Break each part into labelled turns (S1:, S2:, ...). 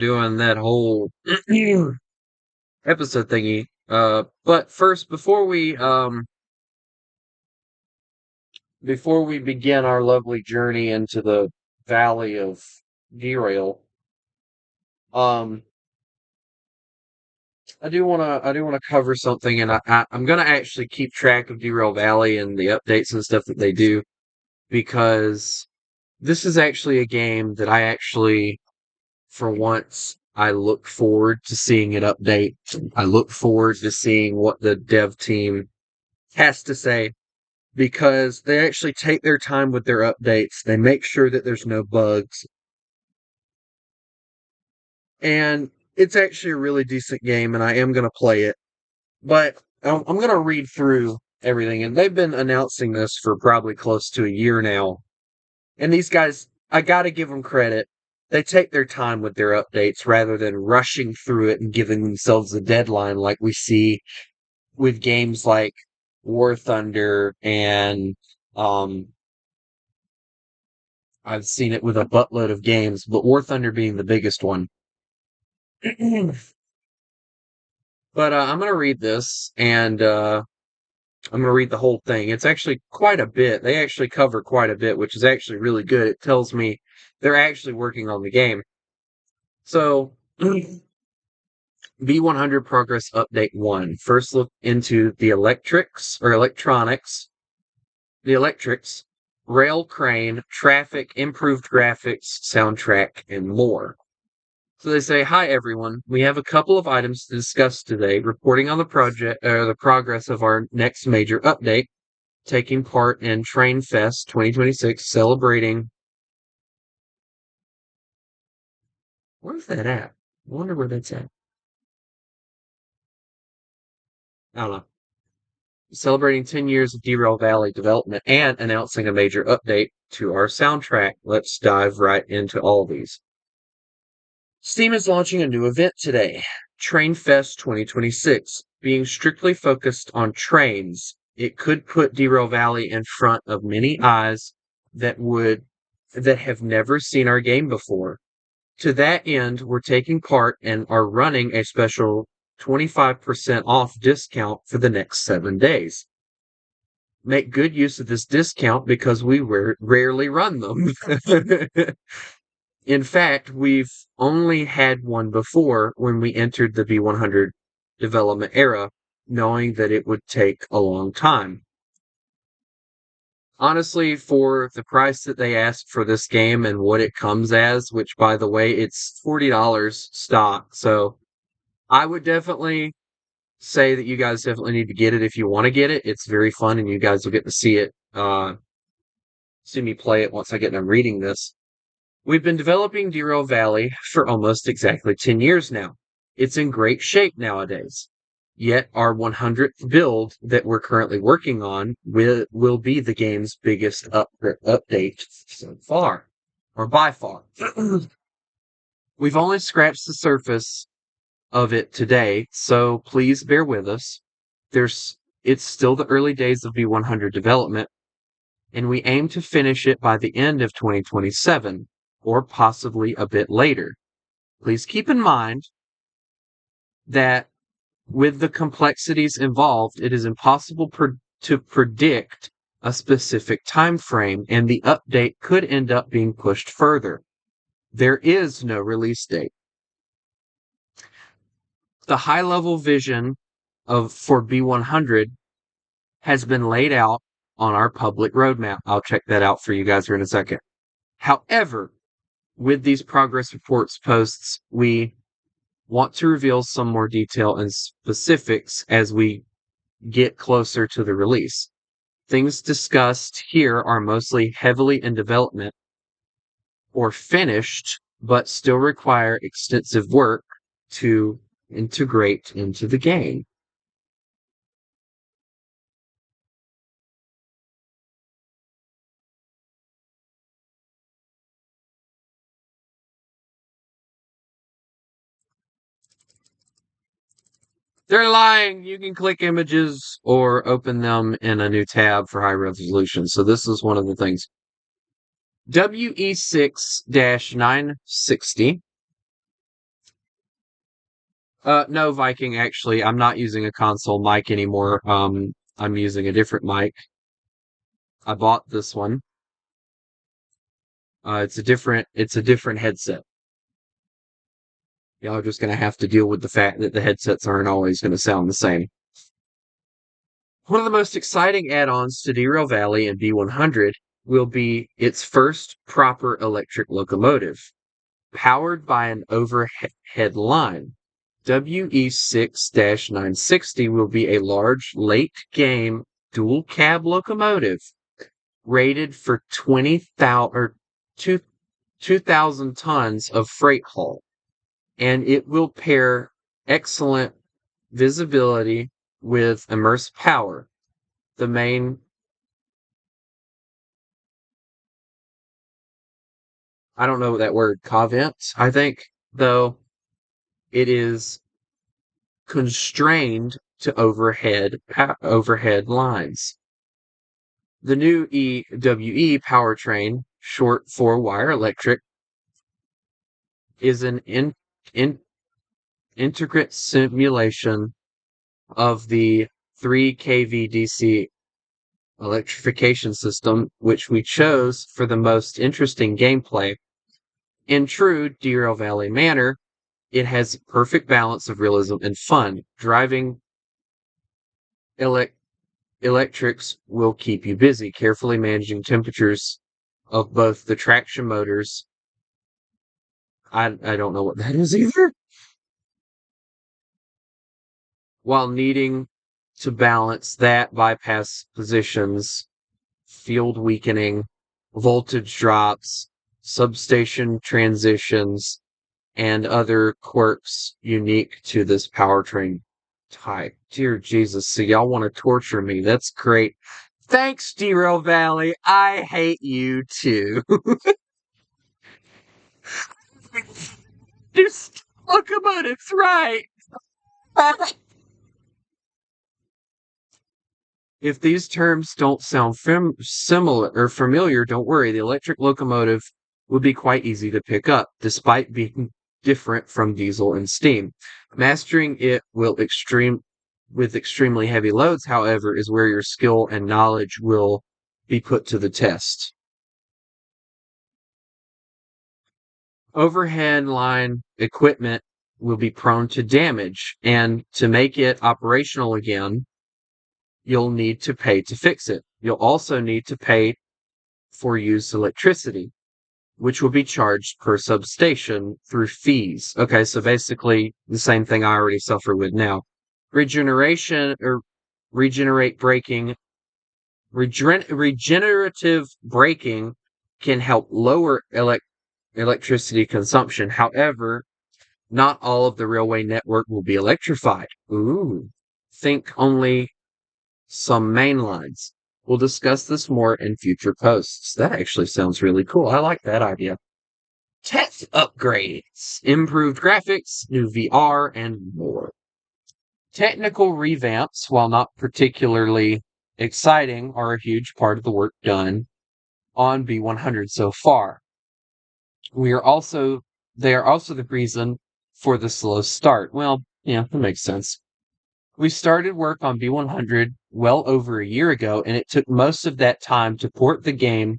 S1: doing that whole episode thingy. But first, before we begin our lovely journey into the valley of Derail, um, I do wanna cover something, and I'm gonna actually keep track of Derail Valley and the updates and stuff that they do because this is actually a game that for once, I look forward to seeing it update. I look forward to seeing what the dev team has to say because they actually take their time with their updates. They make sure that there's no bugs. And it's actually a really decent game, and I am going to play it. But I'm going to read through everything. And they've been announcing this for probably close to a year now. And these guys, I got to give them credit. They take their time with their updates rather than rushing through it and giving themselves a deadline like we see with games like War Thunder and um, I've seen it with a buttload of games, but War Thunder being the biggest one. But I'm going to read this and I'm going to read the whole thing. It's actually quite a bit. They actually cover quite a bit, which is actually really good. It tells me they're actually working on the game. So, B100 Progress Update 1. First look into the electrics, rail crane, traffic, improved graphics, soundtrack, and more. So they say, "Hi everyone. We have a couple of items to discuss today, reporting on the progress of our next major update, taking part in Train Fest 2026, celebrating." Where's that at? I wonder where that's at. I don't know. Celebrating 10 years of Derail Valley development and announcing a major update to our soundtrack. Let's dive right into all these. Steam is launching a new event today, Train Fest 2026. Being strictly focused on trains, it could put Derail Valley in front of many eyes that have never seen our game before. To that end, we're taking part and are running a special 25% off discount for the next 7 days. Make good use of this discount because we rarely run them. In fact, we've only had one before when we entered the V100 development era, knowing that it would take a long time. Honestly, for the price that they asked for this game and what it comes as, which by the way, it's $40 stock. So I would definitely say that you guys definitely need to get it if you want to get it. It's very fun and you guys will get to see me play it once I get done reading this. We've been developing Derail Valley for almost exactly 10 years now. It's in great shape nowadays. Yet our 100th build that we're currently working on will be the game's biggest update so far, or by far. We've only scratched the surface of it today, so please bear with us. It's still the early days of V100 development, and we aim to finish it by the end of 2027, or possibly a bit later. Please keep in mind that with the complexities involved, it is impossible to predict a specific time frame, and the update could end up being pushed further. There is no release date. The high-level vision for B100 has been laid out on our public roadmap. I'll check that out for you guys here in a second. However, with these progress reports posts, we want to reveal some more detail and specifics as we get closer to the release. Things discussed here are mostly heavily in development or finished, but still require extensive work to integrate into the game. They're lying. You can click images or open them in a new tab for high resolution. So this is one of the things. WE6-960 No, Viking, actually, I'm not using a console mic anymore. I'm using a different mic. I bought this one. It's a different headset. Y'all are just gonna have to deal with the fact that the headsets aren't always gonna sound the same. One of the most exciting add-ons to Derail Valley and B100 will be its first proper electric locomotive, powered by an overhead line. WE6-960 will be a large late-game dual-cab locomotive rated for 20,000 or 2,000 tons of freight haul, and it will pair excellent visibility with immersive power. The main, I don't know that word, convent, I think, though it is constrained to overhead lines. The new EWE powertrain, short for wire electric, is an in, intricate simulation of the 3 kV DC electrification system, which we chose for the most interesting gameplay. In true Derail Valley manner, it has a perfect balance of realism and fun. Driving electrics will keep you busy, carefully managing temperatures of both the traction motors. I don't know what that is either. While needing to balance that bypass positions, field weakening, voltage drops, substation transitions, and other quirks unique to this powertrain type. Dear Jesus, so y'all want to torture me. That's great. Thanks, Derail Valley. I hate you too. Just locomotives, right? If these terms don't sound similar or familiar, don't worry. The electric locomotive would be quite easy to pick up, despite being different from diesel and steam. Mastering it with extremely heavy loads, however, is where your skill and knowledge will be put to the test. Overhead line equipment will be prone to damage, and to make it operational again, you'll need to pay to fix it. You'll also need to pay for used electricity, which will be charged per substation through fees. Okay, so basically the same thing I already suffer with now. Regeneration or regenerate braking, regenerative braking can help lower electricity consumption. However, not all of the railway network will be electrified. Ooh. Think only some main lines. We'll discuss this more in future posts. That actually sounds really cool. I like that idea. Tech upgrades, improved graphics, new VR, and more. Technical revamps, while not particularly exciting, are a huge part of the work done on B100 so far. We are also They are also the reason for the slow start. Well, yeah, that makes sense. We started work on B100 well over a year ago, and it took most of that time to port the game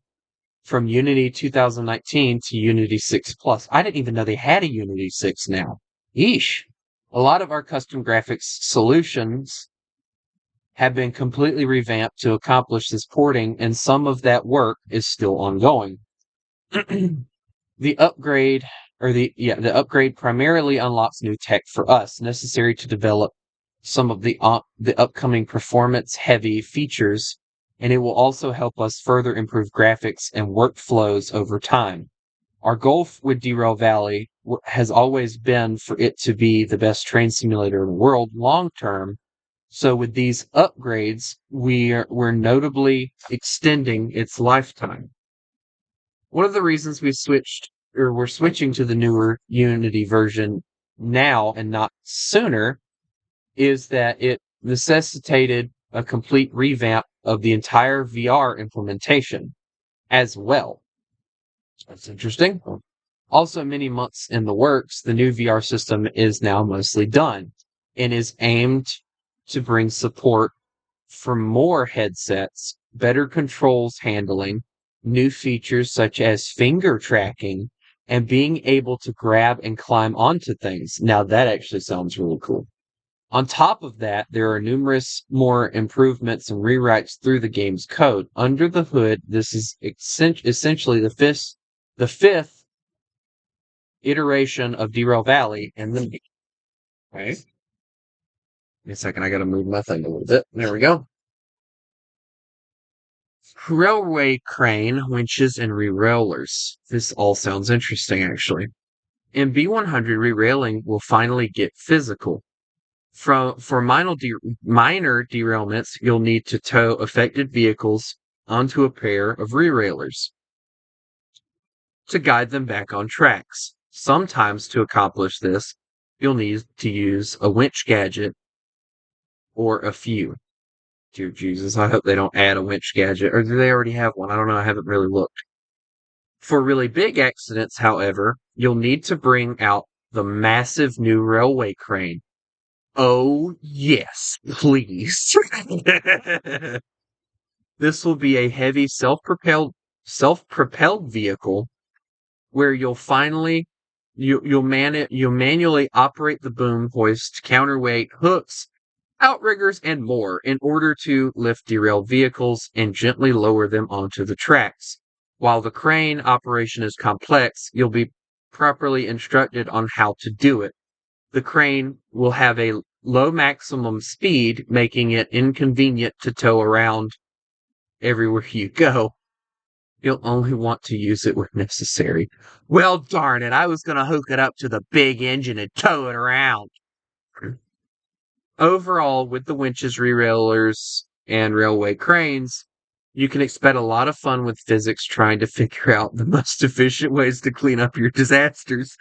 S1: from Unity 2019 to Unity 6 Plus. I didn't even know they had a Unity 6 now. Yeesh. A lot of our custom graphics solutions have been completely revamped to accomplish this porting, and some of that work is still ongoing. The upgrade the upgrade primarily unlocks new tech for us necessary to develop some of the upcoming performance heavy features, and it will also help us further improve graphics and workflows over time. Our goal with Derail Valley has always been for it to be the best train simulator in the world long term. So with these upgrades, we're notably extending its lifetime. One of the reasons we're switching to the newer Unity version now and not sooner is that it necessitated a complete revamp of the entire VR implementation as well. That's interesting. Also, many months in the works, the new VR system is now mostly done and is aimed to bring support for more headsets, better controls handling, new features such as finger tracking, and being able to grab and climb onto things. Now, that actually sounds really cool. On top of that, there are numerous more improvements and rewrites through the game's code. Under the hood, this is essentially the fifth iteration of Derail Valley, and then okay. Give me a second, I gotta move my thing a little bit. There we go. Railway crane, winches, and re-railers. This all sounds interesting, actually. In B100, re-railing will finally get physical. For minor derailments, you'll need to tow affected vehicles onto a pair of re-railers to guide them back on tracks. Sometimes to accomplish this, you'll need to use a winch gadget or a few. Dear Jesus, I hope they don't add a winch gadget, or do they already have one? I don't know, I haven't really looked. For really big accidents, however, you'll need to bring out the massive new railway crane. Oh, yes, please. This will be a heavy self-propelled vehicle where you'll manually operate the boom hoist, counterweight, hooks, outriggers, and more in order to lift derailed vehicles and gently lower them onto the tracks. While the crane operation is complex, you'll be properly instructed on how to do it. The crane will have a low maximum speed, making it inconvenient to tow around everywhere you go. You'll only want to use it when necessary. Well, darn it, I was going to hook it up to the big engine and tow it around. Overall, with the winches, re-railers, and railway cranes, you can expect a lot of fun with physics trying to figure out the most efficient ways to clean up your disasters.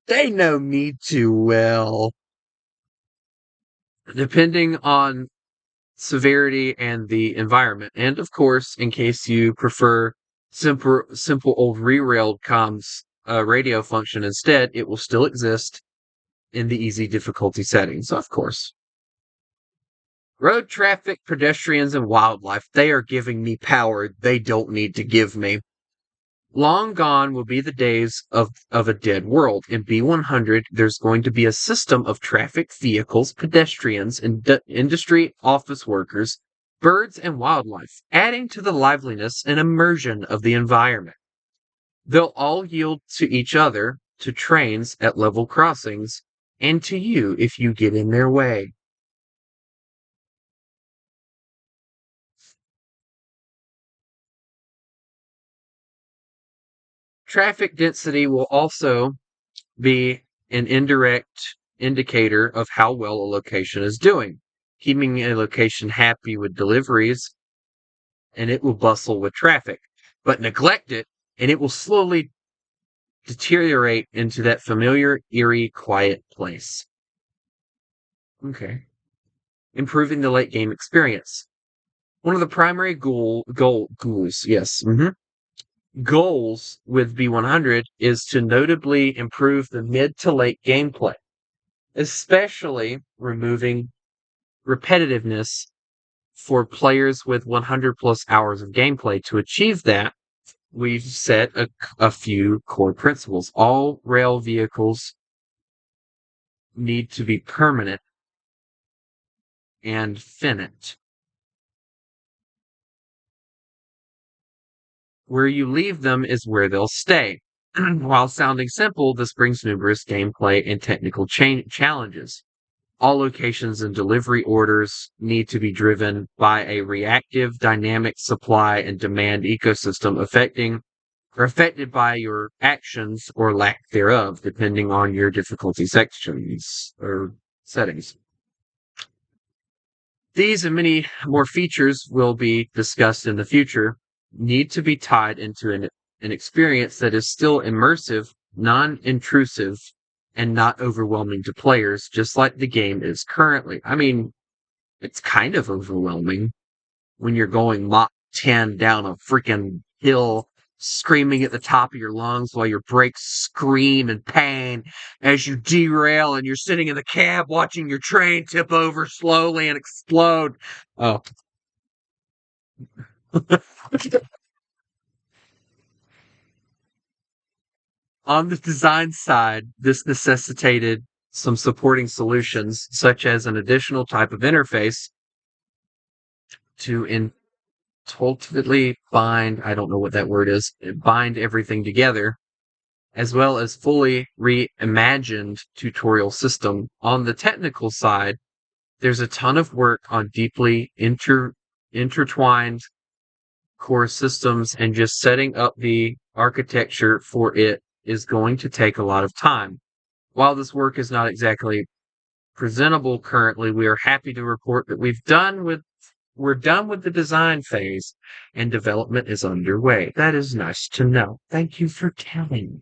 S1: They know me too well. Depending on severity and the environment. And of course, in case you prefer simple old re-railed comms radio function instead, it will still exist in the easy difficulty settings, of course. Road traffic, pedestrians, and wildlife, they are giving me power they don't need to give me. Long gone will be the days of a dead world. In B100, there's going to be a system of traffic, vehicles, pedestrians, industry, office workers, birds, and wildlife, adding to the liveliness and immersion of the environment. They'll all yield to each other, to trains at level crossings, and to you if you get in their way. Traffic density will also be an indirect indicator of how well a location is doing. Keeping a location happy with deliveries, and it will bustle with traffic. But neglect it, and it will slowly deteriorate into that familiar, eerie, quiet place. Okay. Improving the late game experience. One of the primary goals, yes, goals with B100 is to notably improve the mid to late gameplay, especially removing repetitiveness for players with 100 plus hours of gameplay. To achieve that, we've set a few core principles. All rail vehicles need to be permanent and finite. Where you leave them is where they'll stay. While sounding simple, this brings numerous gameplay and technical challenges. All locations and delivery orders need to be driven by a reactive, dynamic supply and demand ecosystem affected by your actions or lack thereof, depending on your difficulty sections or settings. These and many more features will be discussed in the future, need to be tied into an experience that is still immersive, non-intrusive, and not overwhelming to players, just like the game is currently. I mean, it's kind of overwhelming when you're going Mach 10 down a freaking hill screaming at the top of your lungs while your brakes scream in pain as you derail and you're sitting in the cab watching your train tip over slowly and explode. Oh. On the design side, this necessitated some supporting solutions, such as an additional type of interface to ultimately bind, I don't know what that word is, bind everything together, as well as fully reimagined tutorial system. On the technical side, there's a ton of work on deeply intertwined core systems, and just setting up the architecture for it is going to take a lot of time. While this work is not exactly presentable currently, we are happy to report that we're done with the design phase and development is underway. That is nice to know. Thank you for telling me.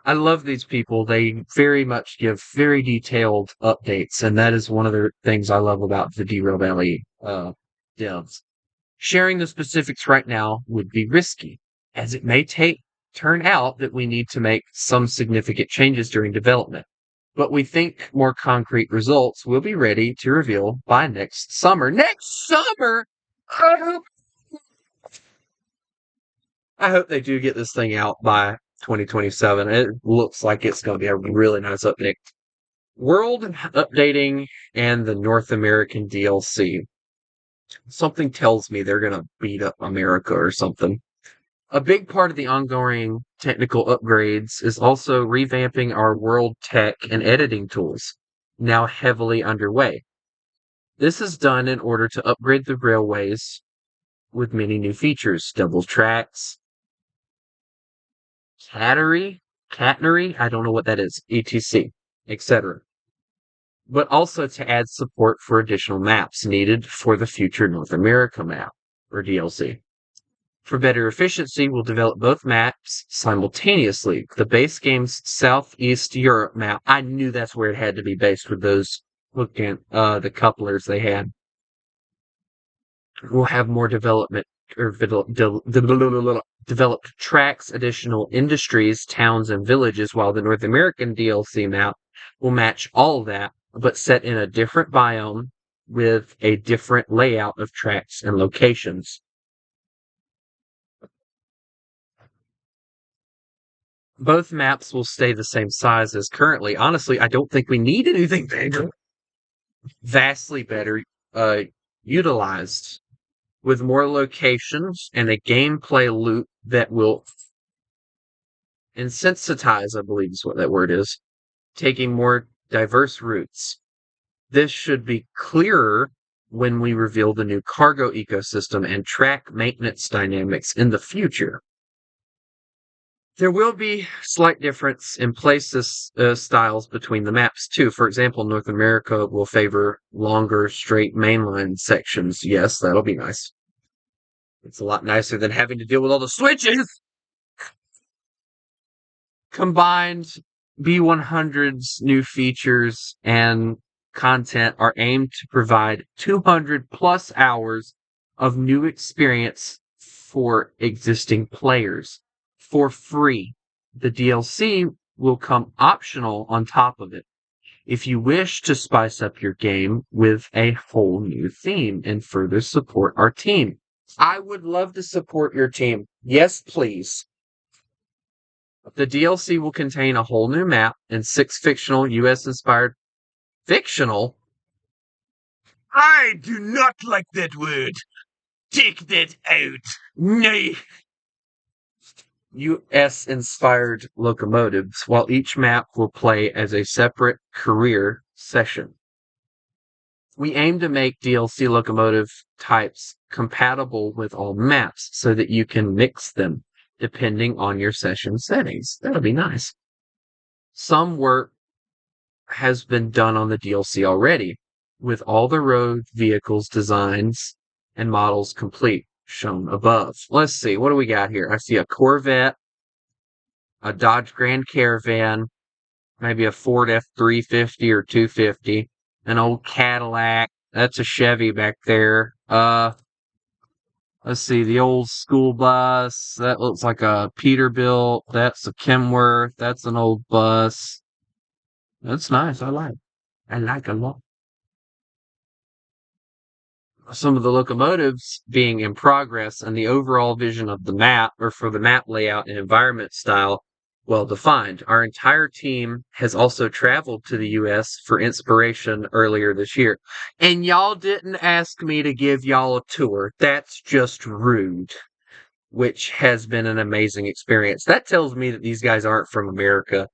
S1: I love these people. They very much give very detailed updates, and that is one of the things I love about the Derail Valley devs. Sharing the specifics right now would be risky, as it may turn out that we need to make some significant changes during development. But we think more concrete results will be ready to reveal by next summer. Next summer! I hope they do get this thing out by 2027. It looks like it's going to be a really nice update. World updating and the North American DLC. Something tells me they're going to beat up America or something. A big part of the ongoing technical upgrades is also revamping our world tech and editing tools, now heavily underway. This is done in order to upgrade the railways with many new features, double tracks, catenary, I don't know what that is, etc., etc. But also to add support for additional maps needed for the future North America map, or DLC. For better efficiency, we'll develop both maps simultaneously. The base game's Southeast Europe map, I knew that's where it had to be based with those the couplers they had. We'll have more development or developed tracks, additional industries, towns, and villages, while the North American DLC map will match all that, but set in a different biome with a different layout of tracks and locations. Both maps will stay the same size as currently. Honestly, I don't think we need anything bigger. Vastly better utilized with more locations and a gameplay loop that will insensitize, I believe is what that word is, taking more diverse routes. This should be clearer when we reveal the new cargo ecosystem and track maintenance dynamics in the future. There will be slight difference in styles between the maps too. For example, North America will favor longer, straight mainline sections. Yes, that'll be nice. It's a lot nicer than having to deal with all the switches. Combined, B100's new features and content are aimed to provide 200 plus hours of new experience for existing players for free. The DLC will come optional on top of it if you wish to spice up your game with a whole new theme and further support our team. I would love to support your team. Yes, please. The DLC will contain a whole new map and 6 fictional US inspired fictional. I do not like that word. Take that out. Nay. US inspired locomotives, while each map will play as a separate career session. We aim to make DLC locomotive types compatible with all maps so that you can mix them depending on your session settings. That'll be nice. Some work has been done on the DLC already, with all the road vehicles designs and models complete, shown above. Let's see, what do we got here? I see a Corvette, a Dodge Grand Caravan, maybe a Ford F-350 or 250, an old Cadillac. That's a Chevy back there. Let's see, the old school bus. That looks like a Peterbilt. That's a Kenworth. That's an old bus. That's nice. I like. I like a lot. Some of the locomotives being in progress and the overall vision of the map, or for the map layout and environment style, well defined. Our entire team has also traveled to the US for inspiration earlier this year. And y'all didn't ask me to give y'all a tour. That's just rude. Which has been an amazing experience. That tells me that these guys aren't from America.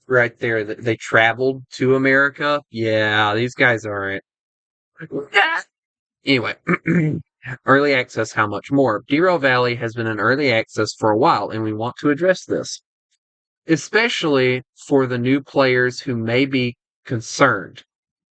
S1: Right there, that they traveled to America. Yeah, these guys aren't. Anyway, early access, how much more? Derail Valley has been in early access for a while, and we want to address this, especially for the new players who may be concerned.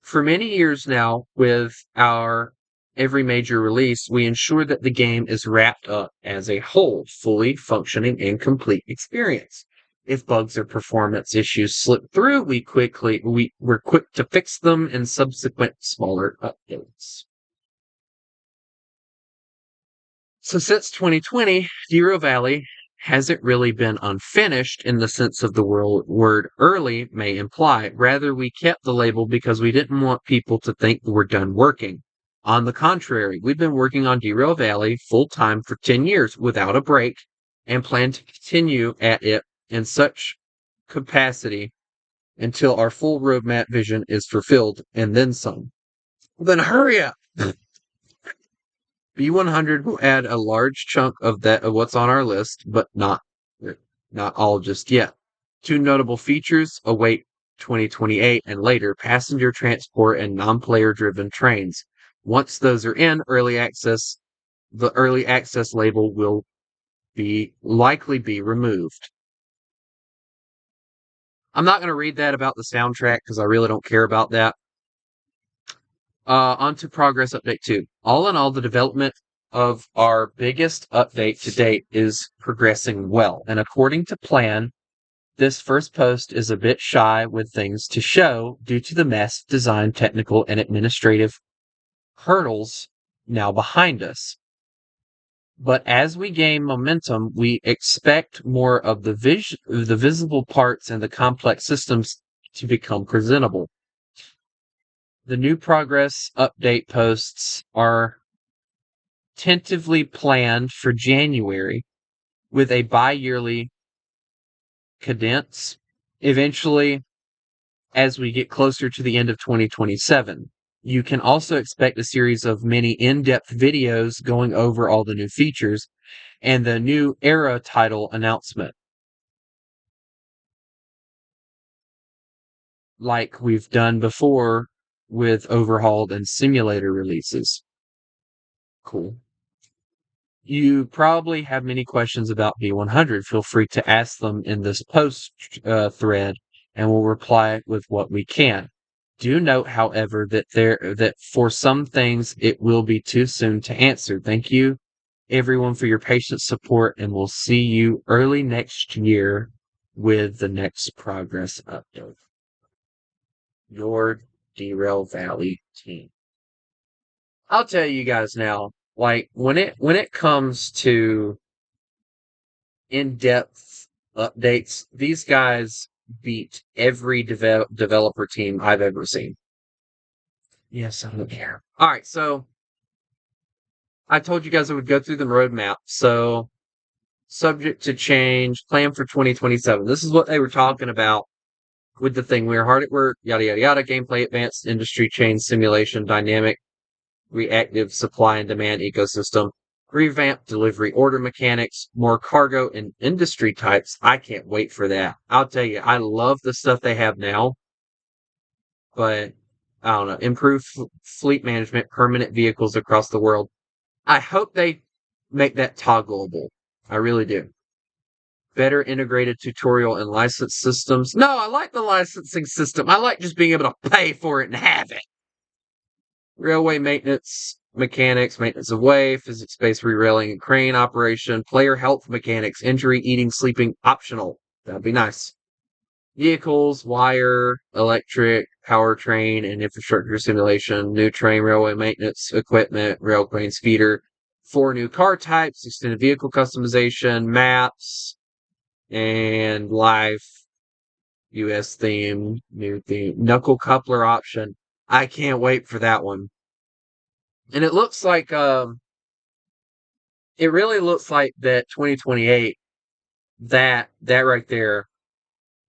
S1: For many years now, with our every major release, we ensure that the game is wrapped up as a whole, fully functioning and complete experience. If bugs or performance issues slip through, we're quick to fix them in subsequent smaller updates. So since 2020, Zero Valley hasn't really been unfinished in the sense of the word early may imply. Rather, we kept the label because we didn't want people to think we're done working. On the contrary, we've been working on Derail Valley full time for 10 years without a break and plan to continue at it in such capacity until our full roadmap vision is fulfilled and then some. Then hurry up! B100 will add a large chunk of that of what's on our list, but not all just yet. Two notable features await 2028 and later: passenger transport and non-player driven trains. Once those are in early access, the early access label will be likely be removed. I'm not going to read that about the soundtrack because I really don't care about that. On to progress update 2. All in all, the development of our biggest update to date is progressing well. And according to plan, this first post is a bit shy with things to show due to the massive design, technical, and administrative hurdles now behind us. But as we gain momentum, we expect more of the visible parts and the complex systems to become presentable. The new progress update posts are tentatively planned for January with a bi-yearly cadence, eventually as we get closer to the end of 2027. You can also expect a series of many in-depth videos going over all the new features and the new era title announcement, like we've done before with overhauled and simulator releases. Cool. You probably have many questions about B100. Feel free to ask them in this post thread, and we'll reply with what we can. Do note, however, that for some things it will be too soon to answer. Thank you, everyone, for your patient support, and we'll see you early next year with the next progress update. Your Derail Valley team. I'll tell you guys now, like when it comes to in-depth updates, these guys beat every developer team I've ever seen. Yes, I don't care. All right, so I told you guys I would go through the roadmap. So, subject to change, plan for 2027. This is what they were talking about with the thing. We are hard at work, yada, yada, yada. Gameplay, advanced industry chain simulation, dynamic, reactive supply and demand ecosystem, revamped delivery order mechanics, more cargo and industry types. I can't wait for that. I'll tell you, I love the stuff they have now, but I don't know. Improved fleet management, permanent vehicles across the world. I hope they make that toggleable. I really do. Better integrated tutorial and license systems. No, I like the licensing system. I like just being able to pay for it and have it. Railway maintenance, mechanics, maintenance of way, physics-based rerailing and crane operation, player health mechanics, injury, eating, sleeping, optional. That'd be nice. Vehicles, wire, electric, powertrain, and infrastructure simulation, new train railway maintenance, equipment, rail crane speeder, 4 new car types, extended vehicle customization, maps, and live US theme, new theme, knuckle coupler option. I can't wait for that one. And it looks like it really looks like that 2028, that right there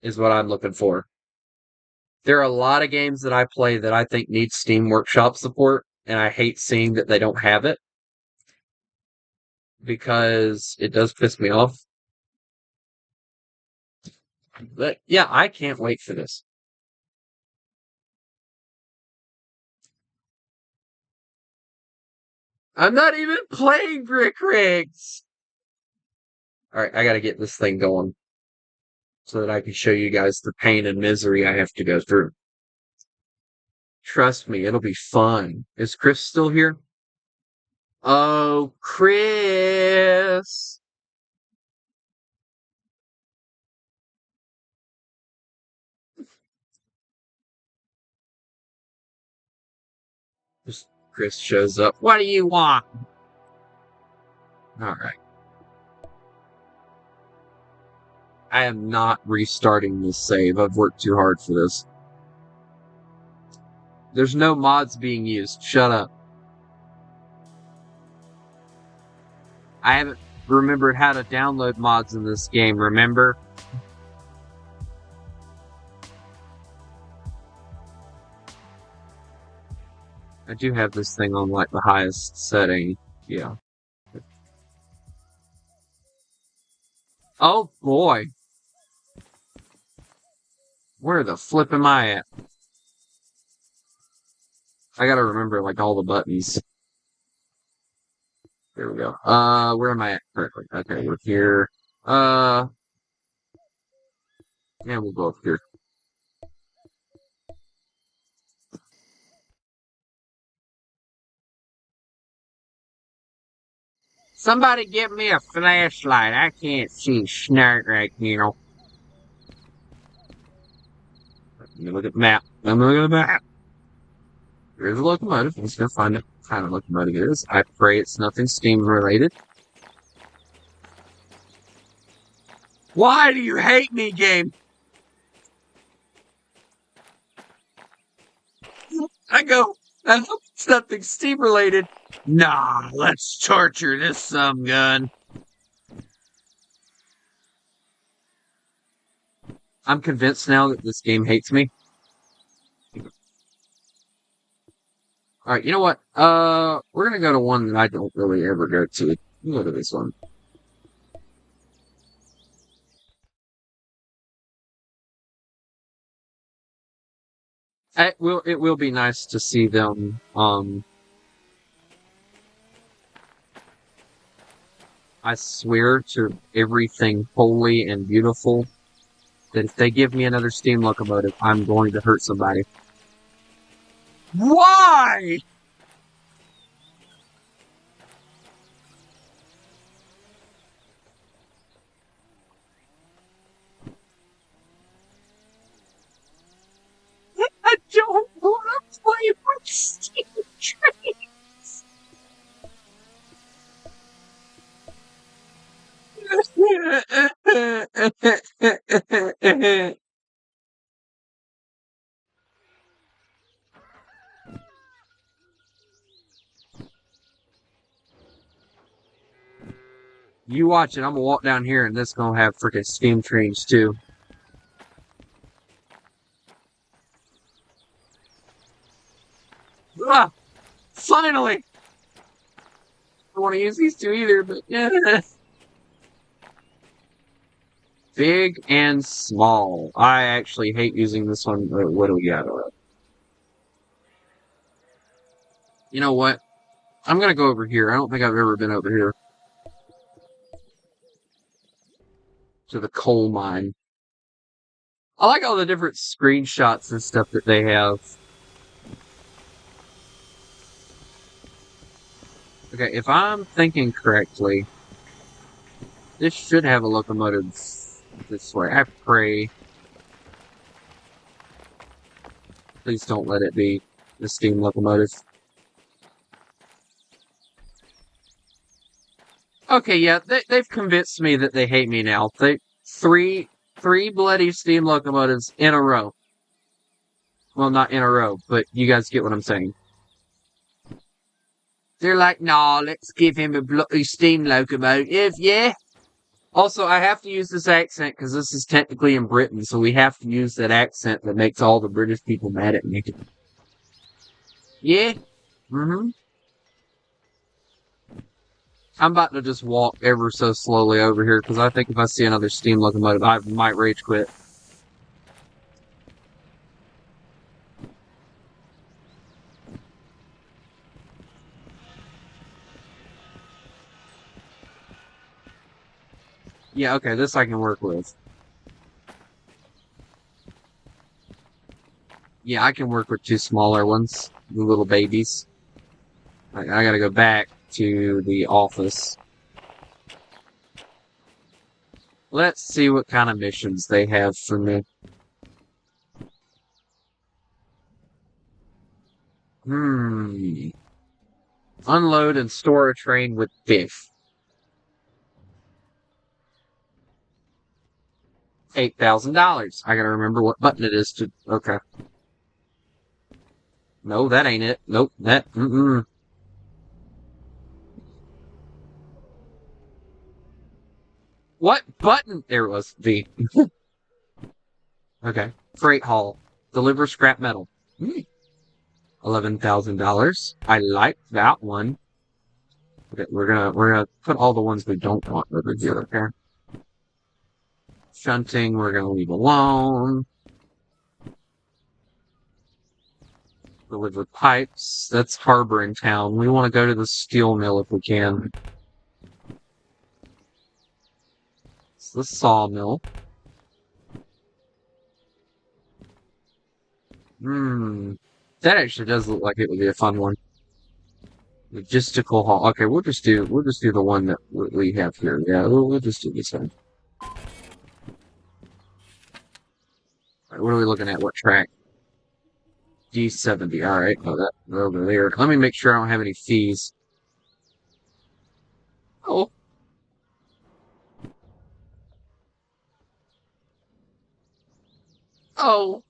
S1: is what I'm looking for. There are a lot of games that I play that I think need Steam Workshop support, and I hate seeing that they don't have it because it does piss me off. But yeah, I can't wait for this. I'm not even playing Brick Rigs. Alright, I gotta get this thing going so that I can show you guys the pain and misery I have to go through. Trust me, it'll be fun. Is Chris still here? Oh, Chris! Chris shows up. What do you want? Alright. I am not restarting this save. I've worked too hard for this. There's no mods being used. Shut up. I haven't remembered how to download mods in this game, remember? I do have this thing on, like, the highest setting. Yeah. Oh, boy. Where the flip am I at? I gotta remember, like, all the buttons. There we go. Where am I at currently? Okay, we're here. Yeah, we'll go up here. Somebody give me a flashlight. I can't see snart right now. Let me look at the map. Let me look at the map. Here's a locomotive. Let's go find out what kind of locomotive it is. I pray it's nothing steam related. Why do you hate me, game? I hope it's nothing steam related. Nah, let's torture this some gun. I'm convinced now that this game hates me. Alright, you know what? We're gonna go to one that I don't really ever go to. Go to this one. It will be nice to see them, I swear to everything holy and beautiful that if they give me another steam locomotive, I'm going to hurt somebody. Why? I don't want to play with steam trains. You watch it. I'm gonna walk down here, and this gonna have freaking steam trains too. Ah, finally! I don't want to use these two either, but yeah. Big and small. I actually hate using this one. What do we got? You know what? I'm gonna go over here. I don't think I've ever been over here. To the coal mine. I like all the different screenshots and stuff that they have. Okay, if I'm thinking correctly, this should have a locomotive this way. I pray. Please don't let it be the steam locomotive. Okay, yeah, they've convinced me that they hate me now. Three bloody steam locomotives in a row. Well, not in a row, but you guys get what I'm saying. They're like, nah, let's give him a bloody steam locomotive, yeah? Also, I have to use this accent because this is technically in Britain, so we have to use that accent that makes all the British people mad at me. Yeah? Mm-hmm. I'm about to just walk ever so slowly over here because I think if I see another steam locomotive, I might rage quit. Yeah, okay, this I can work with. Yeah, I can work with two smaller ones, the little babies. I gotta go back to the office. Let's see what kind of missions they have for me. Hmm. Unload and store a train with Biff. $8,000. I gotta remember what button it is to. Okay. No, that ain't it. Nope. That. Mm-mm. What button? There it was. V. Okay. Freight haul. Deliver scrap metal. $11,000. I like that one. Okay, we're gonna put all the ones we don't want over here. Okay. Shunting, we're gonna leave alone. Deliver pipes. That's harbor in town. We want to go to the steel mill if we can. It's the sawmill. Hmm. That actually does look like it would be a fun one. Logistical haul. Okay, we'll just do the one that we have here. Yeah, we'll just do this one. All right, what are we looking at? What track? D70. All right. Oh, that over there. Let me make sure I don't have any fees. Oh, oh.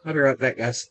S1: I'll be right back, guys.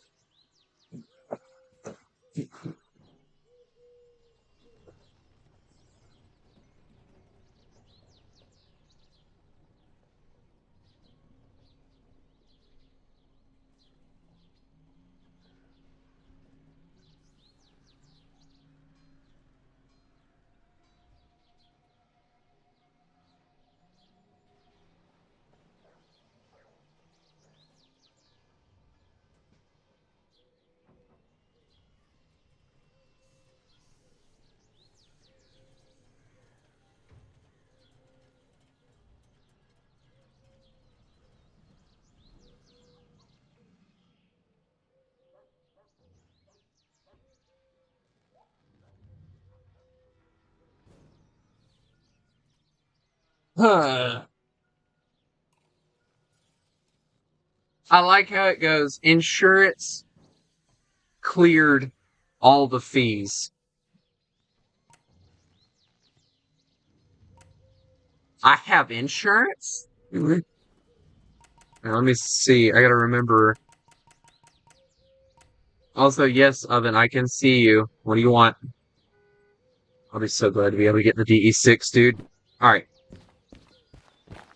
S1: Huh. I like how it goes. Insurance cleared all the fees. I have insurance? Now, let me see. I gotta remember. Also, yes, Oven, I can see you. What do you want? I'll be so glad to be able to get the DE6, dude. Alright.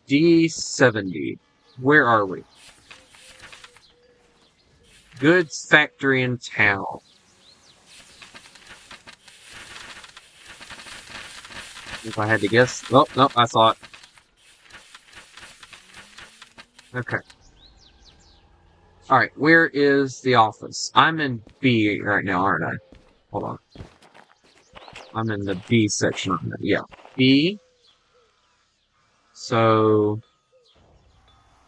S1: D70. Where are we? Goods factory in town. If I had to guess. Oh, no, I saw it. Okay. Alright, where is the office? I'm in B right now, aren't I? Hold on. I'm in the B section. Yeah. B. So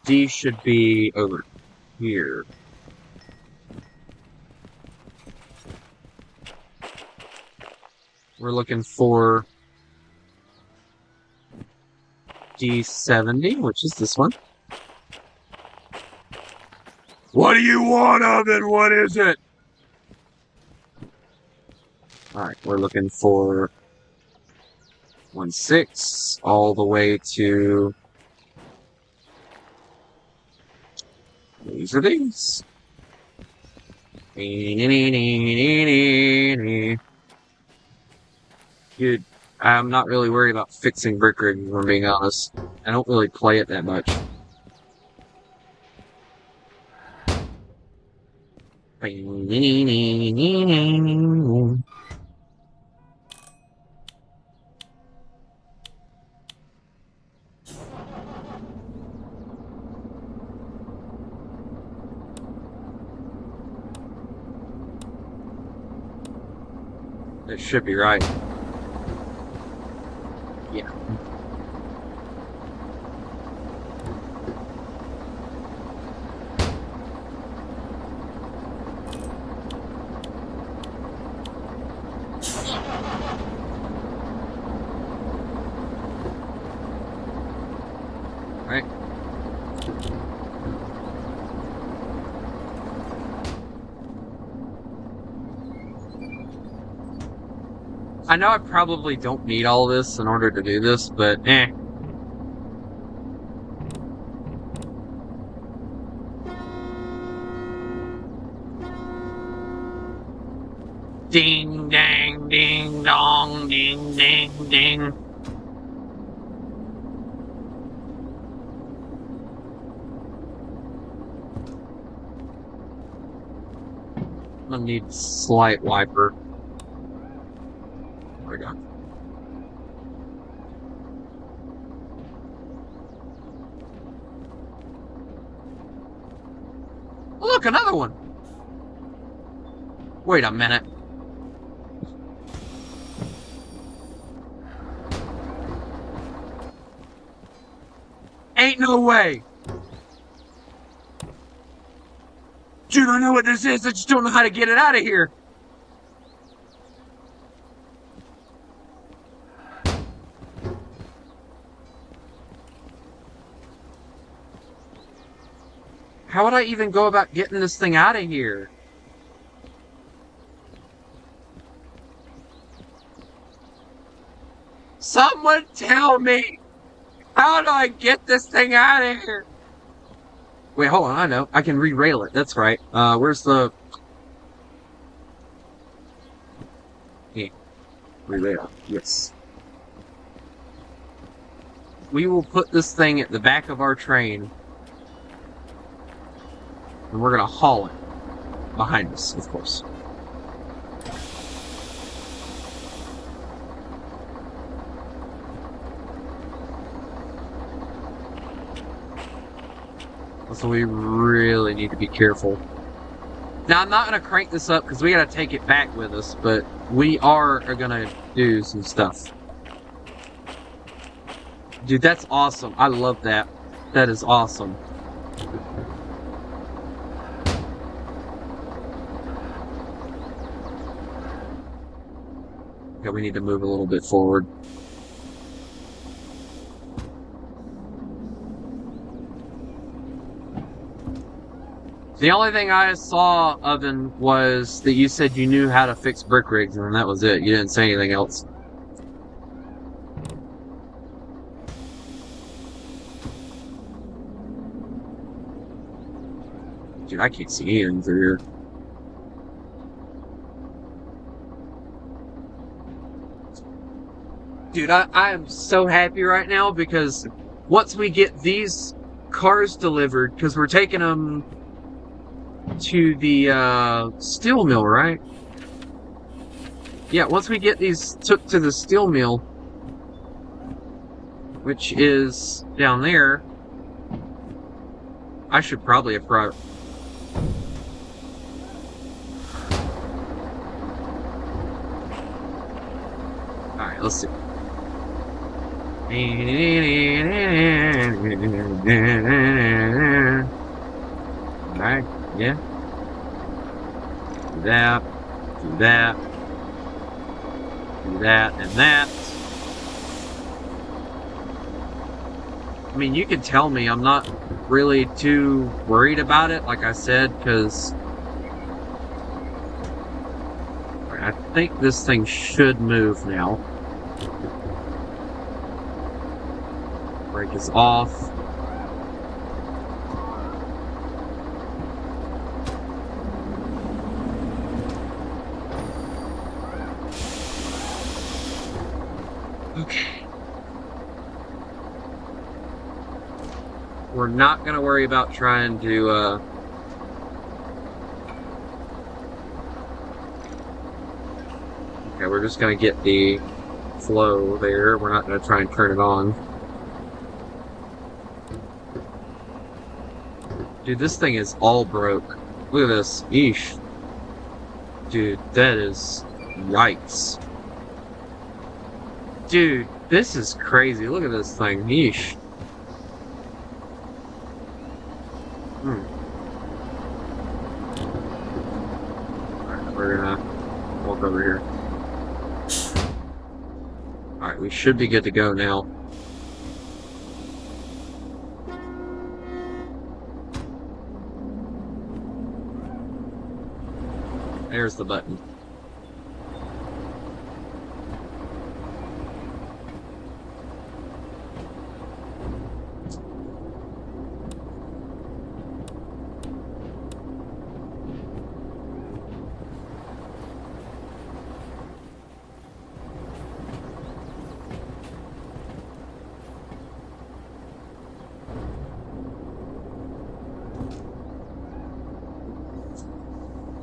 S1: D should be over here. We're looking for D70, which is this one. What do you want of it? What is it? Alright, we're looking for 1-6 all the way to... These are these. Dude, I'm not really worried about fixing brick rigging, if I'm being honest. I don't really play it that much. It should be right. Yeah. Right. I know I probably don't need all this in order to do this, but eh. Ding, dang, ding, dong, ding, ding, ding. I'm gonna need slight wiper. There we go. Look, another one! Wait a minute. Ain't no way! Dude, I know what this is, I just don't know how to get it out of here! How would I even go about getting this thing out of here? Someone tell me! How do I get this thing out of here? Wait, hold on, I know. I can re-rail it, that's right. Where's the... Yeah. Re-rail, yes. We will put this thing at the back of our train. And we're gonna haul it. Behind us, of course. So we really need to be careful. Now, I'm not going to crank this up because we got to take it back with us, but we are going to do some stuff. Dude, that's awesome. I love that. That is awesome. Okay, we need to move a little bit forward. The only thing I saw, Oven, was that you said you knew how to fix brick rigs, and that was it. You didn't say anything else. Dude, I can't see anything through here. Dude, I am so happy right now because once we get these cars delivered, because we're taking them to the steel mill, right? Yeah, once we get these took to the steel mill, which is down there, I should probably have brought... Alright, let's see. Alright, yeah. Do that, do that, do that, and that. I mean, you can tell me I'm not really too worried about it, like I said, because I think this thing should move now. Brake is off. Okay. We're not going to worry about trying to, okay, we're just going to get the flow there. We're not going to try and turn it on. Dude, this thing is all broke. Look at this. Eesh. Dude, that is... Yikes. Dude, this is crazy. Look at this thing. Eesh. Alright, we're gonna walk over here. Alright, we should be good to go now. There's the button.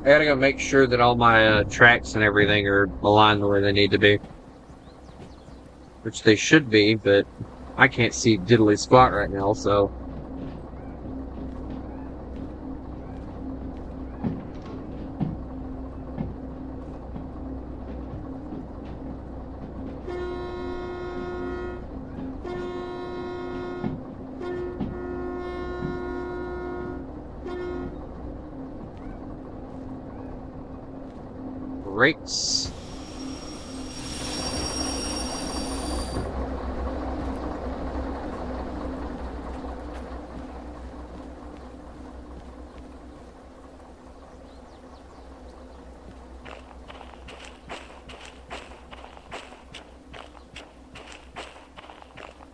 S1: I gotta go make sure that all my tracks and everything are aligned the way they need to be. Which they should be, but I can't see diddly squat right now, so... Brakes.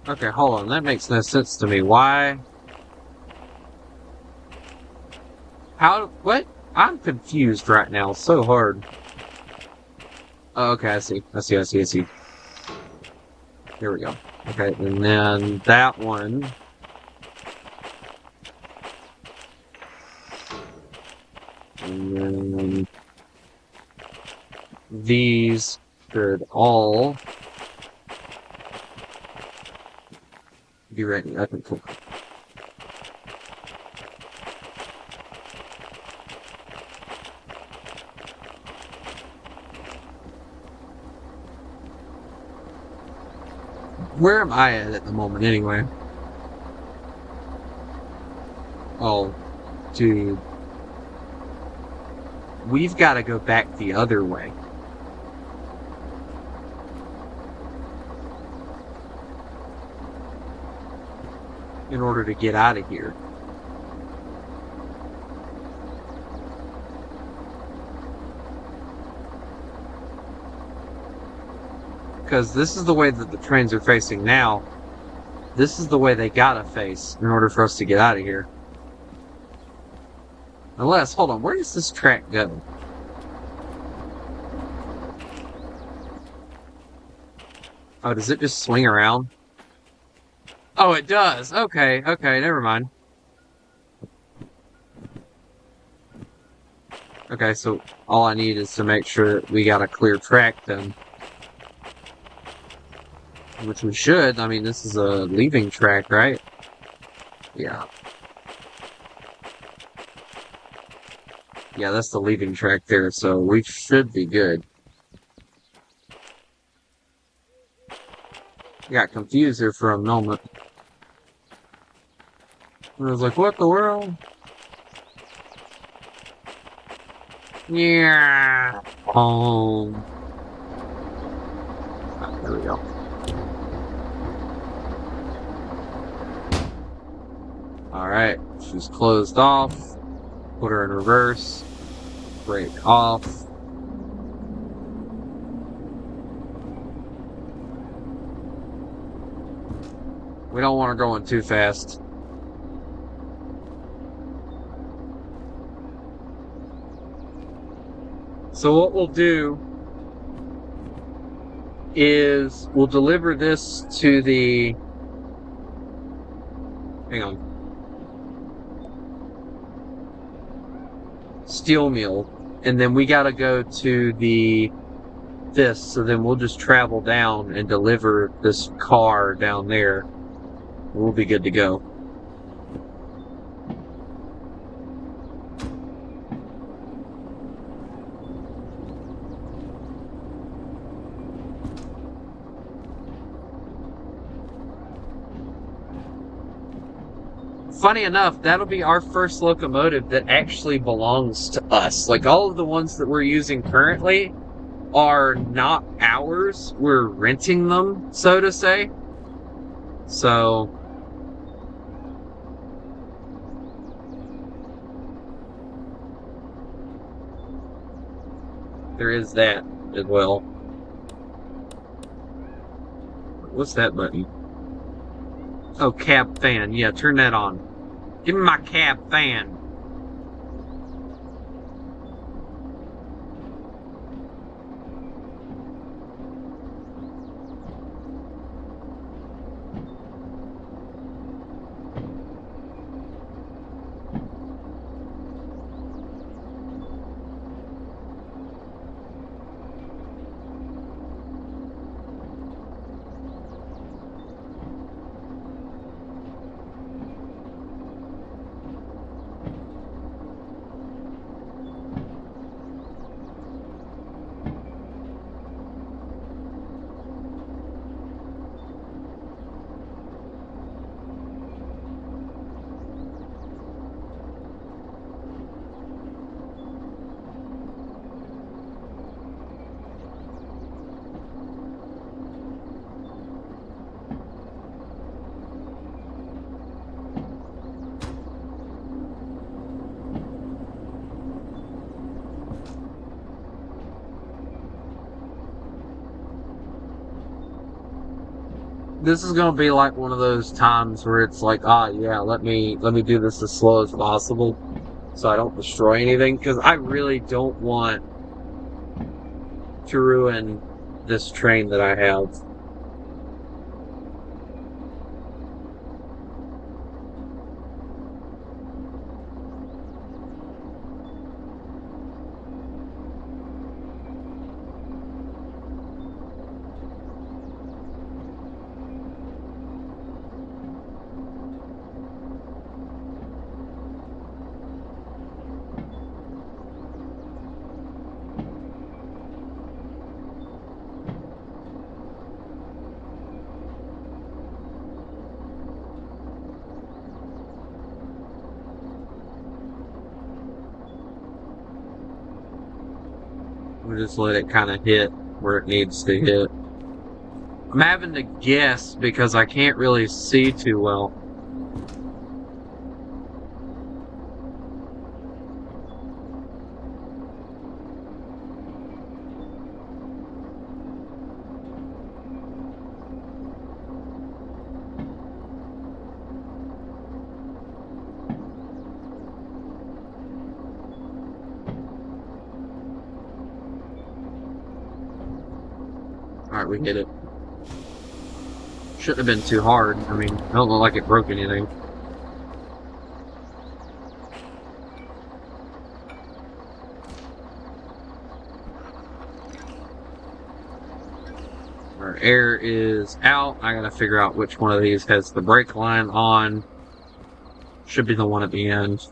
S1: Okay, hold on. That makes no sense to me. Why? How? What? I'm confused right now. So hard. Oh, okay, I see. I see. Here we go. Okay, and then that one. And then these should all be ready. I think. Where am I at the moment, anyway? Oh, dude. We've got to go back the other way. In order to get out of here. Because this is the way that the trains are facing now. This is the way they gotta face in order for us to get out of here. Unless, hold on, where does this track go? Oh, does it just swing around? Oh, it does. Okay, never mind. Okay, so all I need is to make sure that we got a clear track then. Which we should. I mean, this is a leaving track, right? Yeah. Yeah, that's the leaving track there, so we should be good. Got confused there for a moment. I was like, what the world? Yeah. There we go. Alright, she's closed off. Put her in reverse. Brake off. We don't want her going too fast. So what we'll do is we'll deliver this to the... Hang on. Steel mill. And then we gotta go to this, so then we'll just travel down and deliver this car down there. We'll be good to go. Funny enough, that'll be our first locomotive that actually belongs to us. Like, all of the ones that we're using currently are not ours. We're renting them, so to say. So... there is that as well. What's that button? Oh, cab fan. Yeah, turn that on. Give me my cab fan. This is gonna be like one of those times where it's like, yeah, let me do this as slow as possible so I don't destroy anything, because I really don't want to ruin this train that I have. We'll just let it kind of hit where it needs to hit. I'm having to guess because I can't really see too well. Alright, we hit it. Shouldn't have been too hard. I mean, it don't look like it broke anything. Our air is out. I gotta figure out which one of these has the brake line on. Should be the one at the end.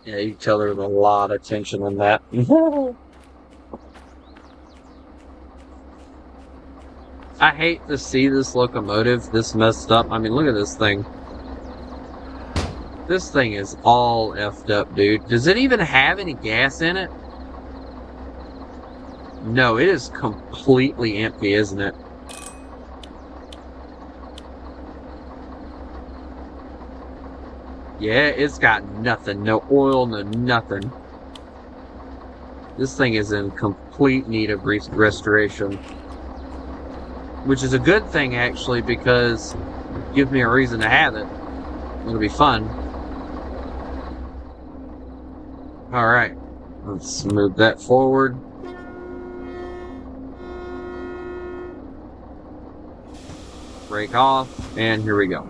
S1: Yeah, you can tell there's a lot of tension in that. I hate to see this locomotive this messed up. I mean, look at this thing. This thing is all effed up, dude. Does it even have any gas in it? No, it is completely empty, isn't it? Yeah, it's got nothing. No oil, no nothing. This thing is in complete need of restoration. Which is a good thing, actually, because it gives me a reason to have it. It'll be fun. Alright. Let's move that forward. Break off, and here we go.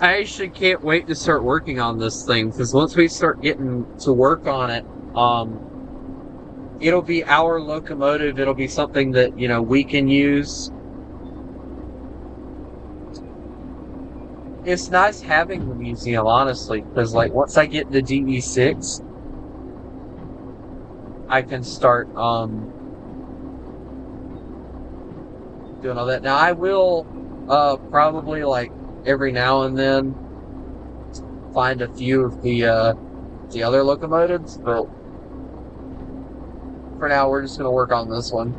S1: I actually can't wait to start working on this thing, because once we start getting to work on it, it'll be our locomotive. It'll be something that, we can use. It's nice having the museum, honestly, because, once I get the DE6, I can start, doing all that. Now, I will, probably, every now and then find a few of the other locomotives, but for now we're just going to work on this one.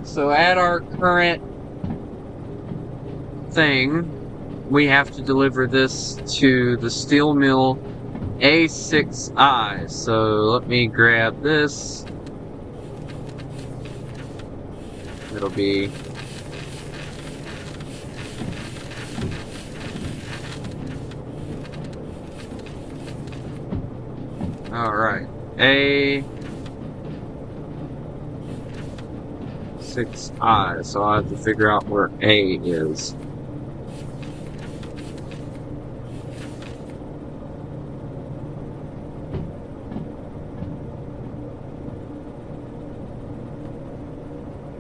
S1: So at our current thing, we have to deliver this to the steel mill A6I. So let me grab this. It'll be alright. A6I. So I have to figure out where A is.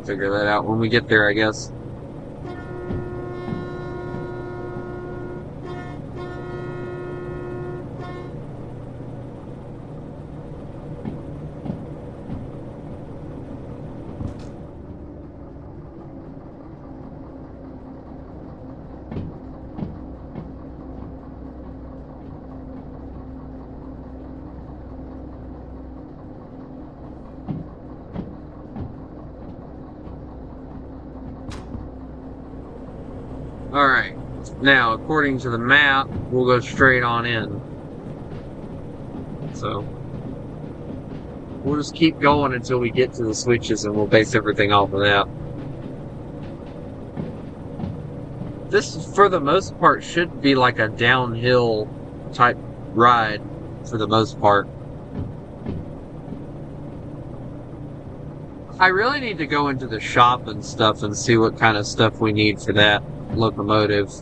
S1: Figure that out when we get there, I guess. Alright, now according to the map, we'll go straight on in. So, we'll just keep going until we get to the switches and we'll base everything off of that. This, for the most part, should be like a downhill type ride, for the most part. I really need to go into the shop and stuff and see what kind of stuff we need for that locomotive.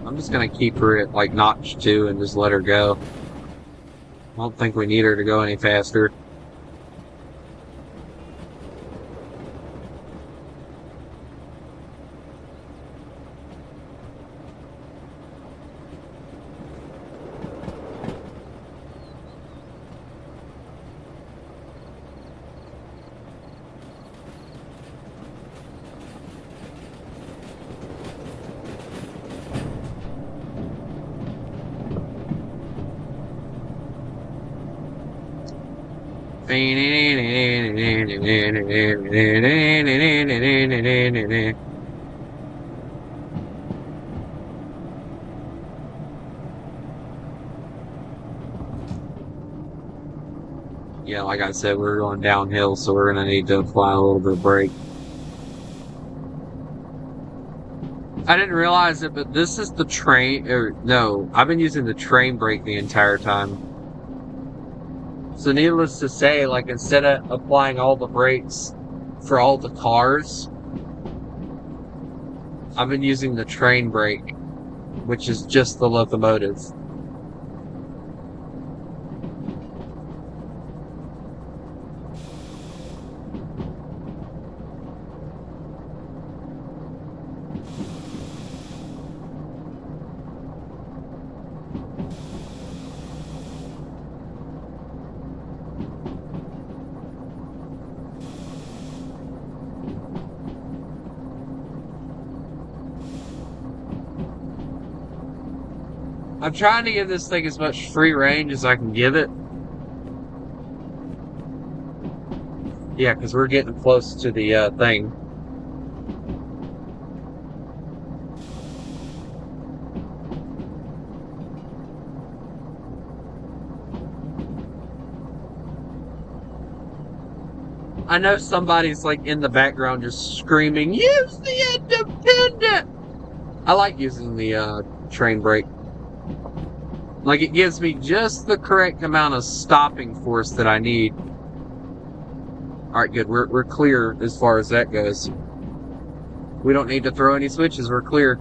S1: I'm just gonna keep her at like notch 2 and just let her go. I don't think we need her to go any faster. Yeah, like I said, we're going downhill, so we're gonna need to apply a little bit of brake. I didn't realize it, but this is the train, or no, I've been using the train brake the entire time. So needless to say, like instead of applying all the brakes for all the cars, I've been using the train brake, which is just the locomotive. I'm trying to give this thing as much free range as I can give it. Yeah, because we're getting close to the thing. I know somebody's like in the background just screaming, "Use the independent!" I like using the train brake. Like it gives me just the correct amount of stopping force that I need. Alright, good. We're clear as far as that goes. We don't need to throw any switches, we're clear.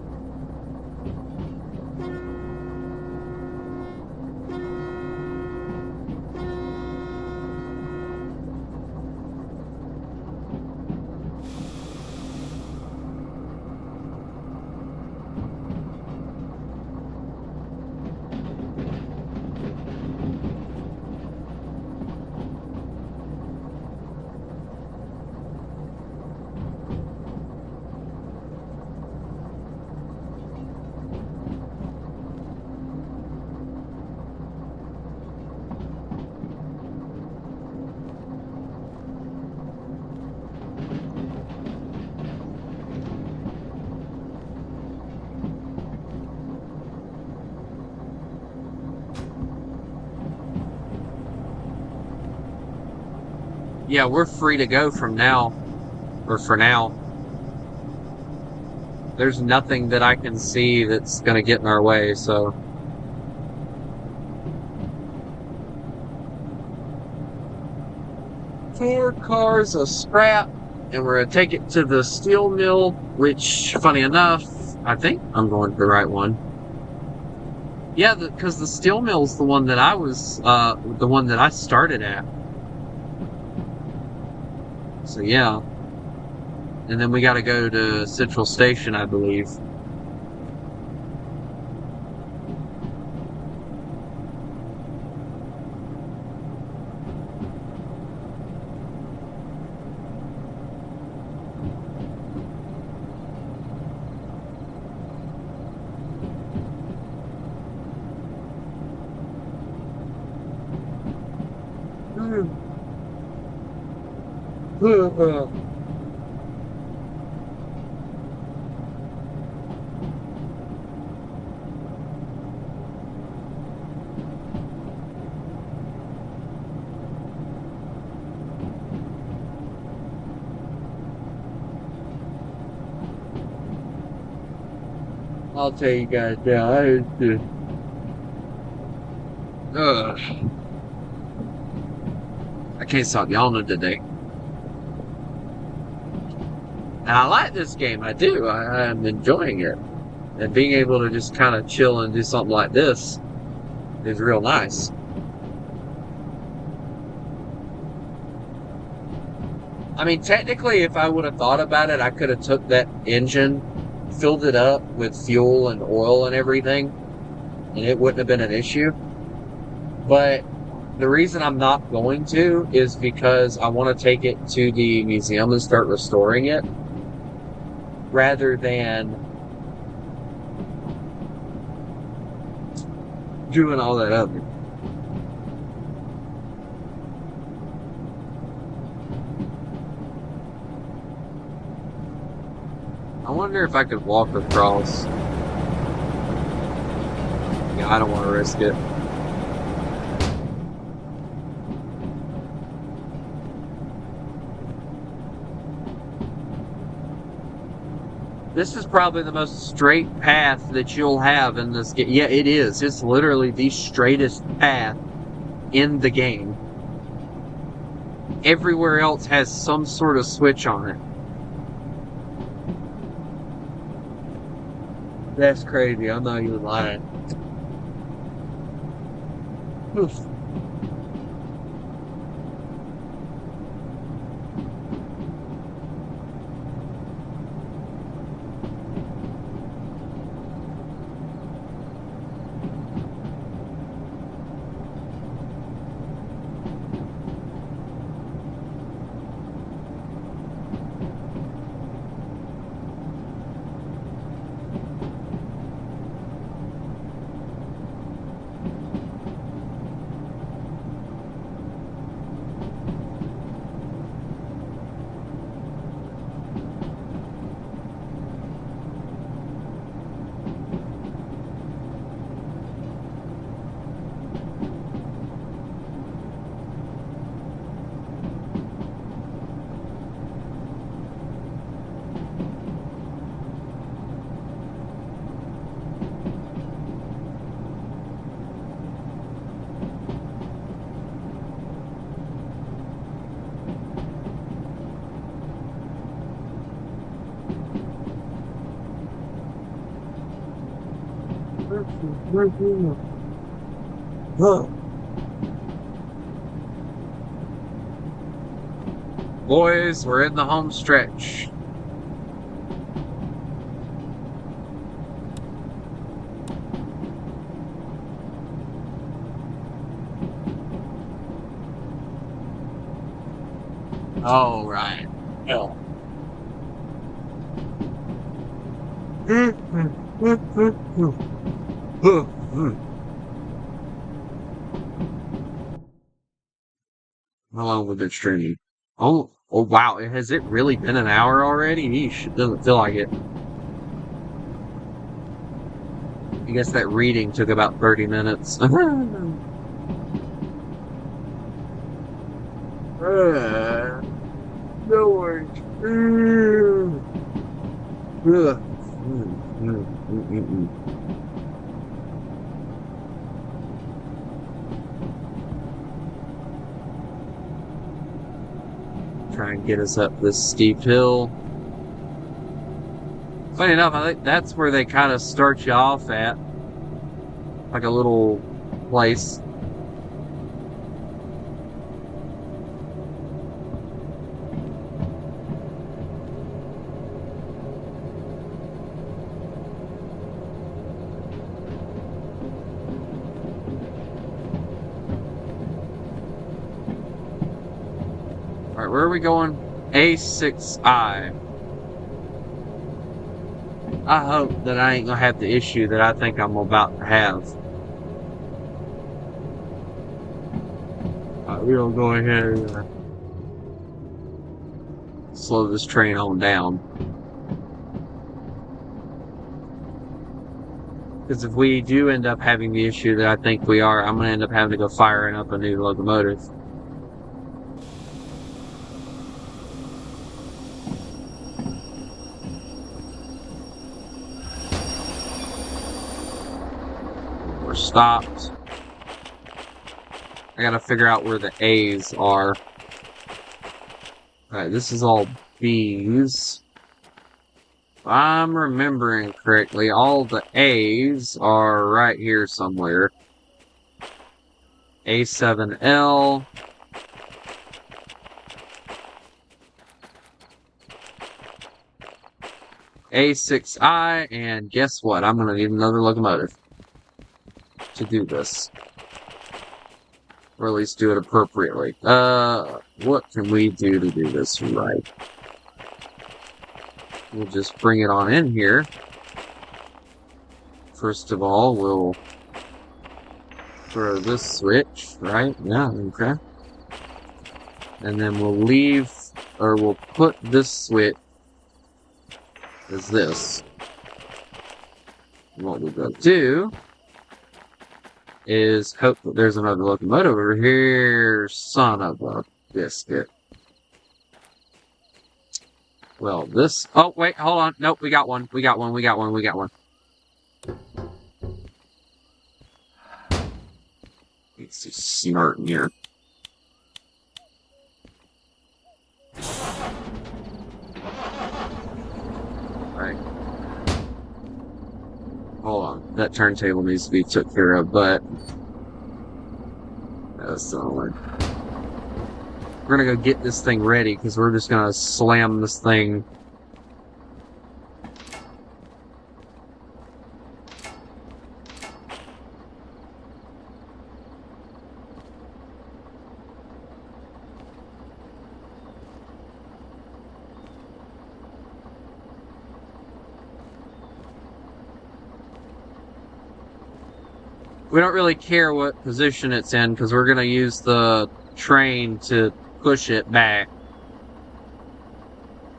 S1: Yeah, we're free to go from now. Or for now. There's nothing that I can see that's gonna get in our way, so. 4 cars of scrap, and we're gonna take it to the steel mill, which, funny enough, I think I'm going to the right one. Yeah, because the steel mill's the one that the one that I started at. So yeah. And then we gotta go to Central Station, I believe. I'll tell you guys now, I can't stop yawning today. And I like this game, I do. I'm enjoying it. And being able to just kind of chill and do something like this is real nice. I mean, technically, if I would have thought about it, I could have took that engine, filled it up with fuel and oil and everything, and it wouldn't have been an issue. But the reason I'm not going to is because I want to take it to the museum and start restoring it, rather than doing all that other. I wonder if I could walk across. Yeah, I don't want to risk it. This is probably the most straight path that you'll have in this game. Yeah, it is. It's literally the straightest path in the game. Everywhere else has some sort of switch on it. That's crazy. I'm not even lying. Oof. Boys, we're in the home stretch. All right. Hell. How long have we been streaming? Oh wow! Has it really been an hour already? Yeesh, it doesn't feel like it. I guess that reading took about 30 minutes. No worries. Try and get us up this steep hill. Funny enough, I think that's where they kind of start you off at. Like a little place. Alright, where are we going? A6I. I hope that I ain't gonna have the issue that I think I'm about to have. Alright, we'll go ahead and slow this train on down. Because if we do end up having the issue that I think we are, I'm gonna end up having to go firing up a new locomotive. We're stopped. I gotta figure out where the A's are. Alright, this is all B's. If I'm remembering correctly, all the A's are right here somewhere. A7L. A6I, and guess what? I'm gonna need another locomotive to do this. Or at least do it appropriately. What can we do to do this right? We'll just bring it on in here. First of all, we'll throw this switch, right? Yeah, okay. And then we'll leave, or we'll put this switch is this. And what we're going to do is hope that there's another locomotive over here. Son of a biscuit. Well, this... Oh, wait, hold on. Nope, we got one. We got one. It's just smarting here. Alright. Hold on. That turntable needs to be took care of, but... That's the only... We're gonna go get this thing ready, because we're just gonna slam this thing. We don't really care what position it's in, because we're gonna use the train to push it back.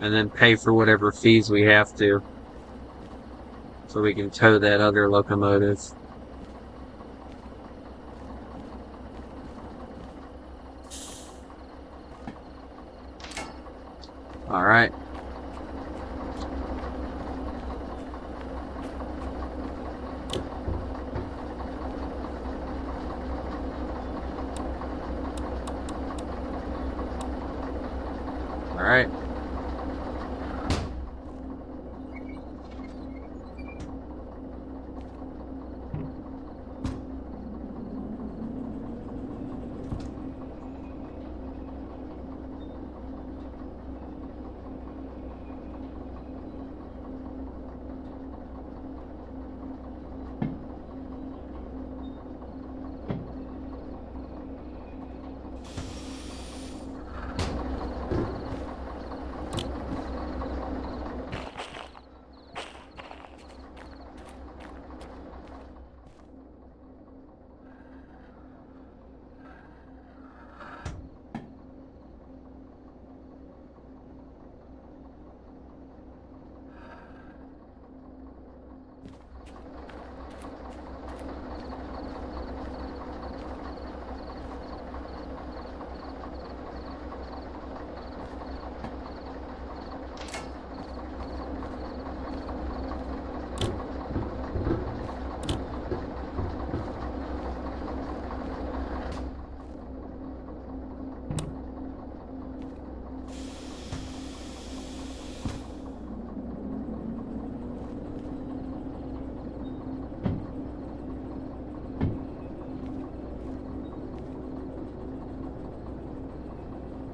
S1: And then pay for whatever fees we have to. So we can tow that other locomotive. Alright. Alright.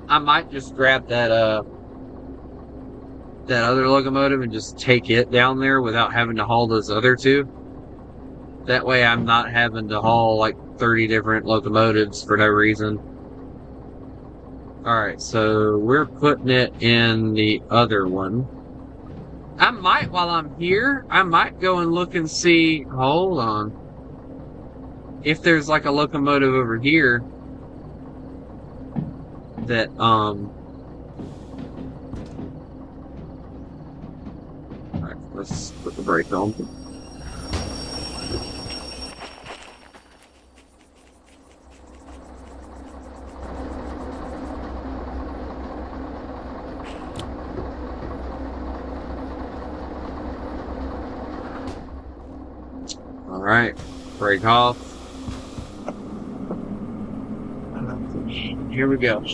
S1: I might just grab that other locomotive and just take it down there without having to haul those other two. That way I'm not having to haul like 30 different locomotives for no reason. Alright, so we're putting it in the other one. I might, while I'm here, I might go and look and see, hold on, if there's like a locomotive over here that, alright, let's put the brake on. Alright, brake off. Here we go.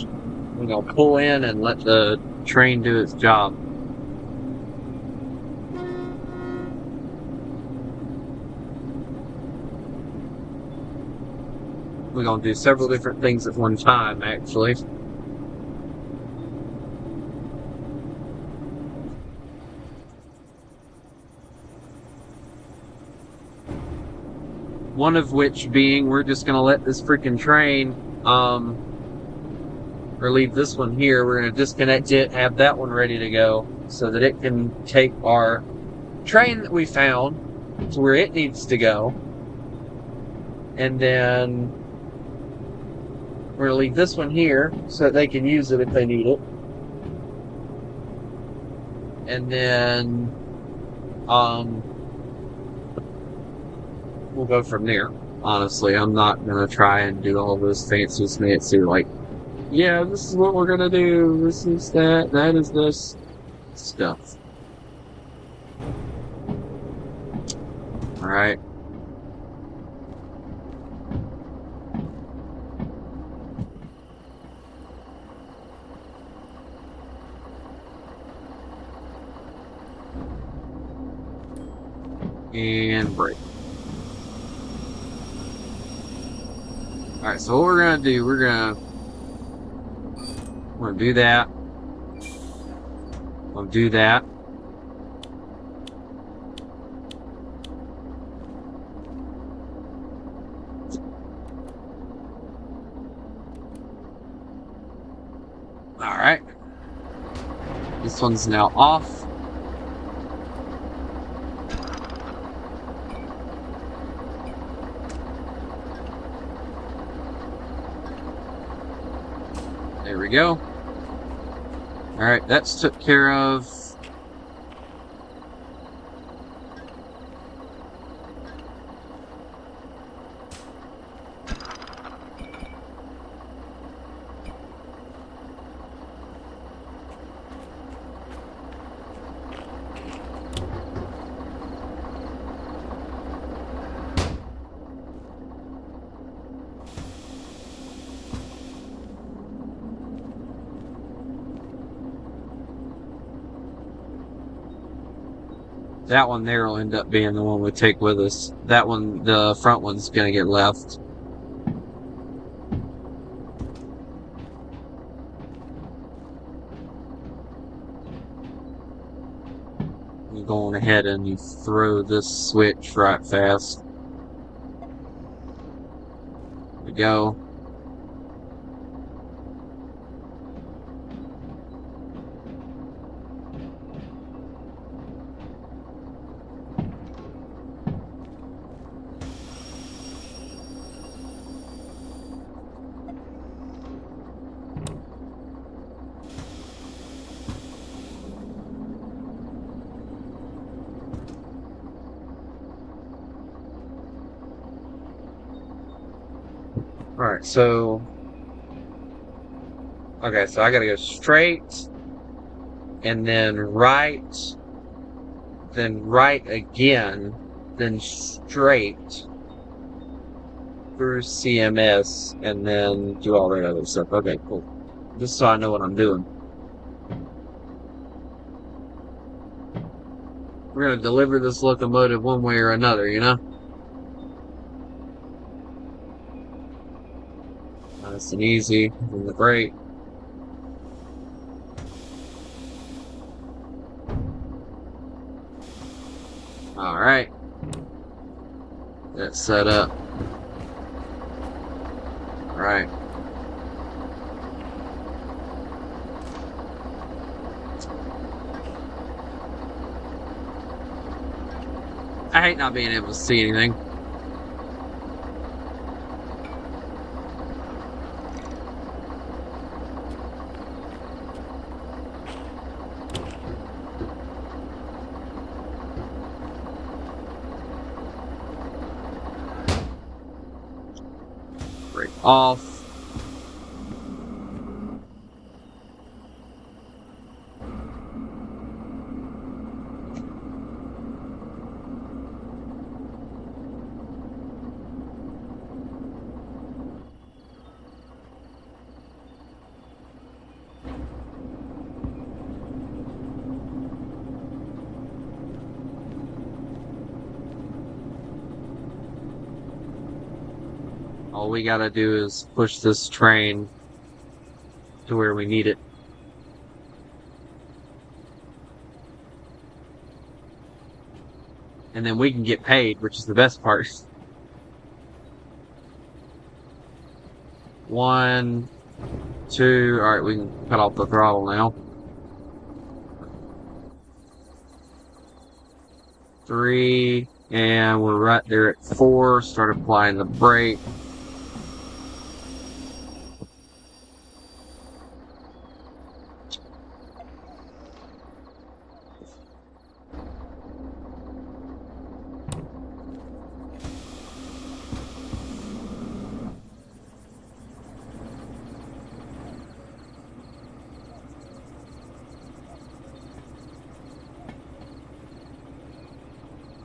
S1: We're gonna pull in and let the train do its job. We're gonna do several different things at one time, actually. One of which being, we're just gonna let this freaking train, or leave this one here. We're gonna disconnect it, have that one ready to go, so that it can take our train that we found to where it needs to go. And then we're gonna leave this one here so that they can use it if they need it. And then We'll go from there. Honestly, I'm not gonna try and do all this fancy like, yeah, this is what we're gonna do. This is that. That is this stuff. All right. And break. All right. So what we're gonna do? We're gonna do that. We'll do that. All right. This one's now off. There we go. All right, that's took care of. That one there will end up being the one we take with us. That one, the front one's gonna get left. You're going ahead and you throw this switch right fast. There we go. Alright, so... Okay, so I gotta go straight, and then right again, then straight through CMS, and then do all that other stuff. Okay, cool. Just so I know what I'm doing. We're gonna deliver this locomotive one way or another, you know? Nice and easy, in the brake. Alright. That's set up. Alright. I hate not being able to see anything. Brake off. All we gotta do is push this train to where we need it. And then we can get paid, which is the best part. 1, 2, alright, we can cut off the throttle now. 3, and we're right there at 4, start applying the brake.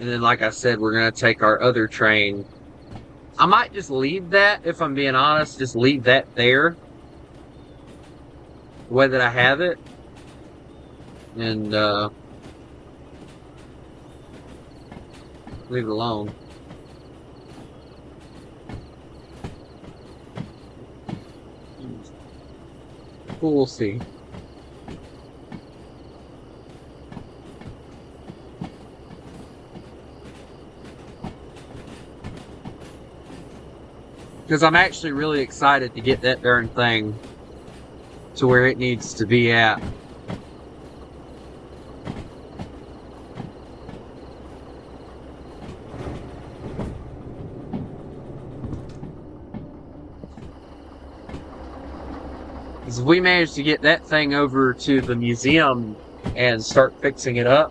S1: And then, like I said, we're going to take our other train. I might just leave that, if I'm being honest, just leave that there, the way that I have it. And, leave it alone. We'll see. Because I'm actually really excited to get that darn thing to where it needs to be at. Because if we manage to get that thing over to the museum and start fixing it up,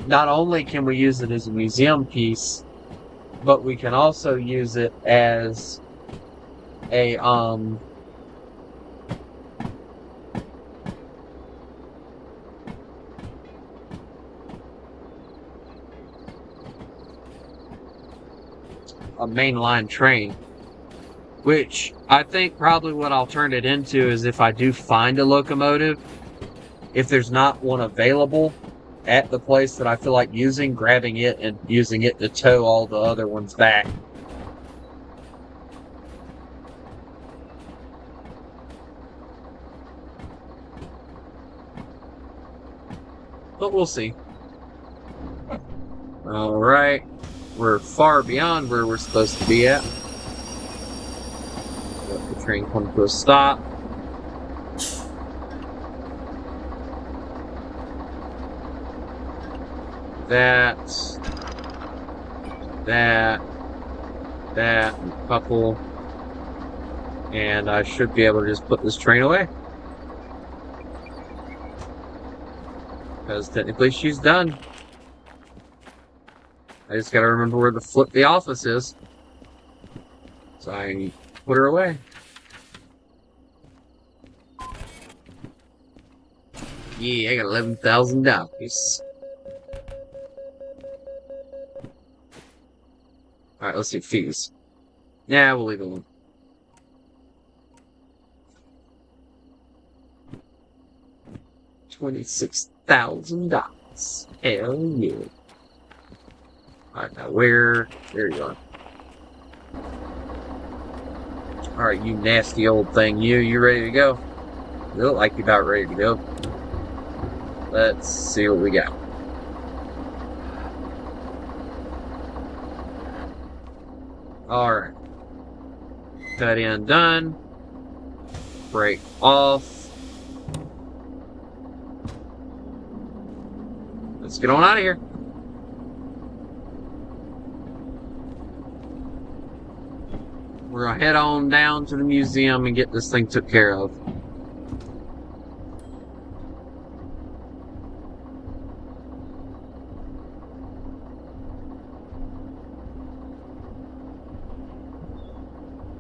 S1: not only can we use it as a museum piece, but we can also use it as a mainline train. Which I think probably what I'll turn it into is, if I do find a locomotive, if there's not one available at the place that I feel like using, grabbing it and using it to tow all the other ones back. But we'll see. Alright. We're far beyond where we're supposed to be at. Let the train come to a stop. That, and a couple, and I should be able to just put this train away. Because technically she's done. I just gotta remember where the office is. So I put her away. Yeah, I got $11,000. Alright, let's see fees. Yeah, we'll leave it alone. $26,000. Hell yeah. Alright, now there you are. Alright, you nasty old thing. You ready to go? You look like you're about ready to go. Let's see what we got. Alright. Cut in, done. Break off. Let's get on out of here. We're gonna head on down to the museum and get this thing took care of.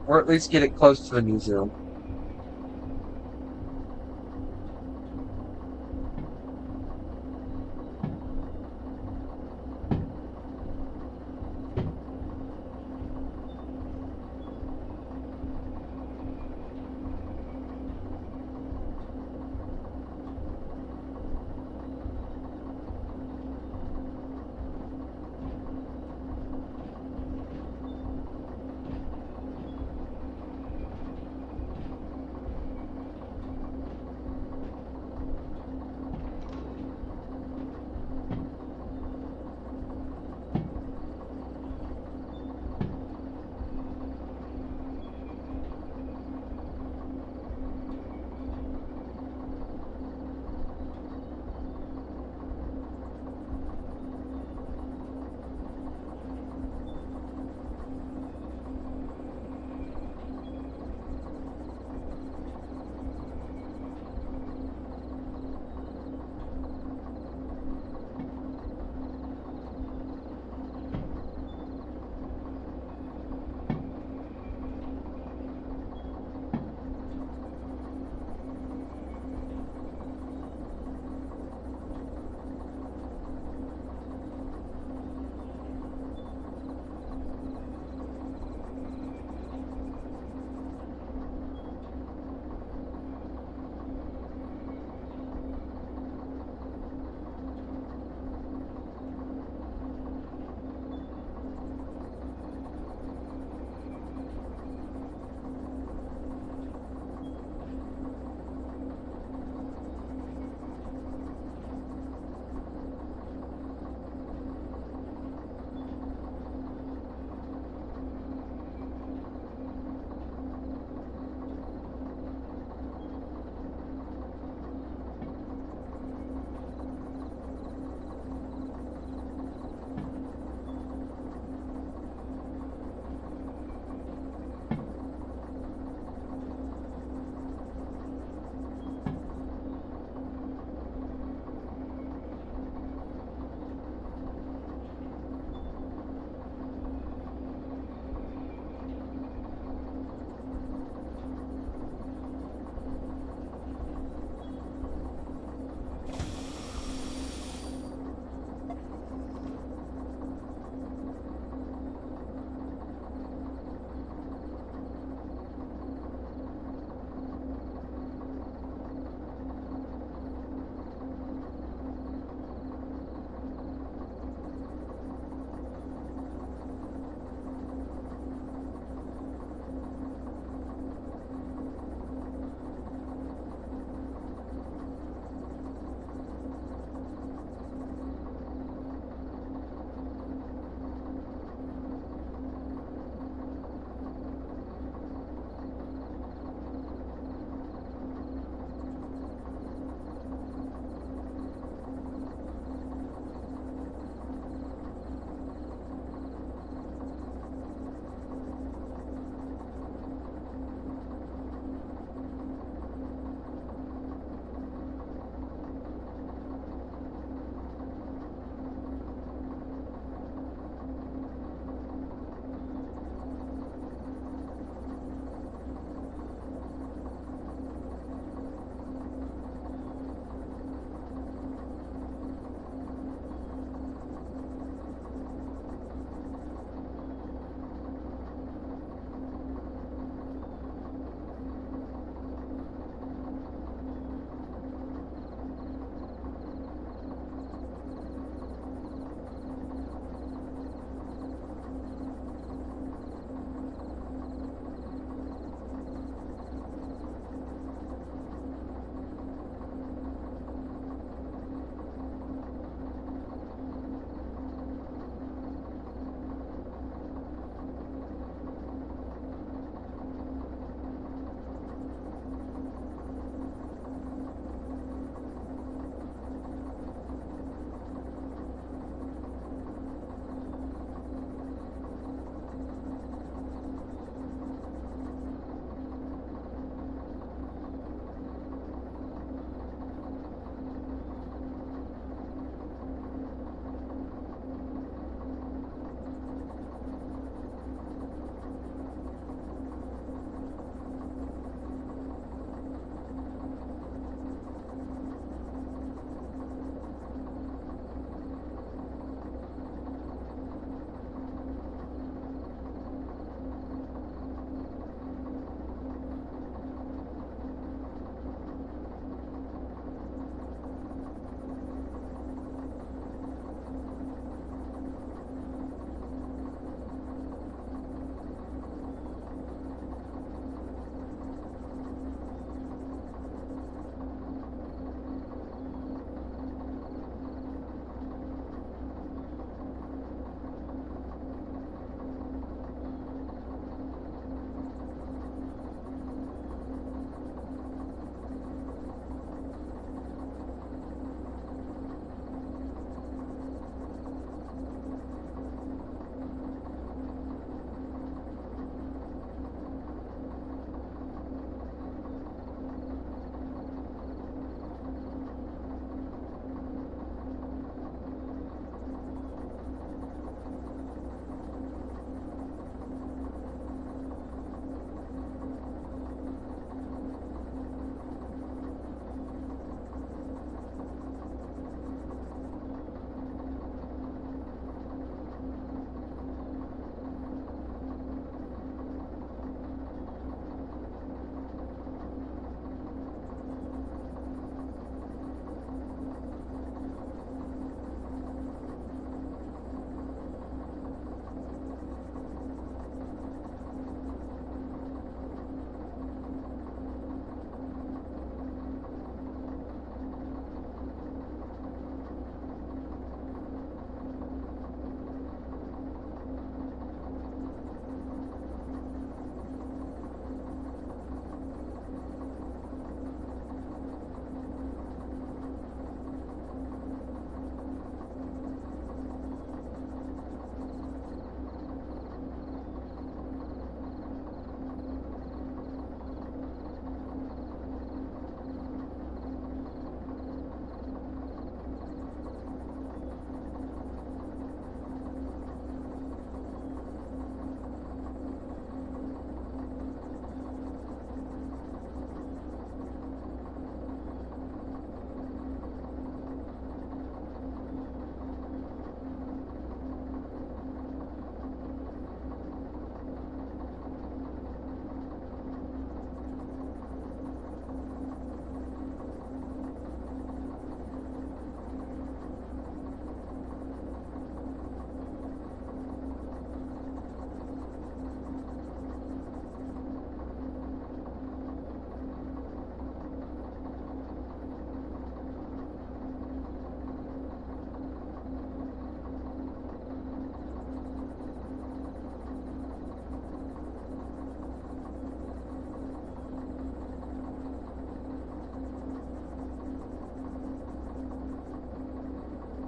S1: Or at least get it close to the museum.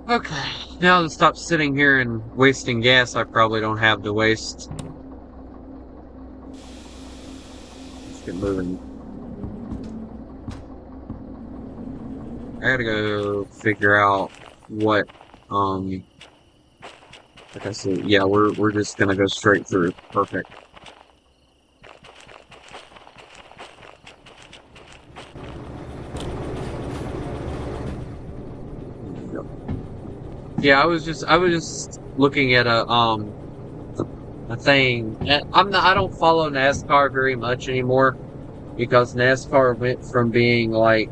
S1: Okay, now to stop sitting here and wasting gas I probably don't have to waste. Let's get moving. I gotta go figure out what, like I said, yeah, we're just gonna go straight through. Perfect. Yeah, I was just looking at a thing. I don't follow NASCAR very much anymore because NASCAR went from being like,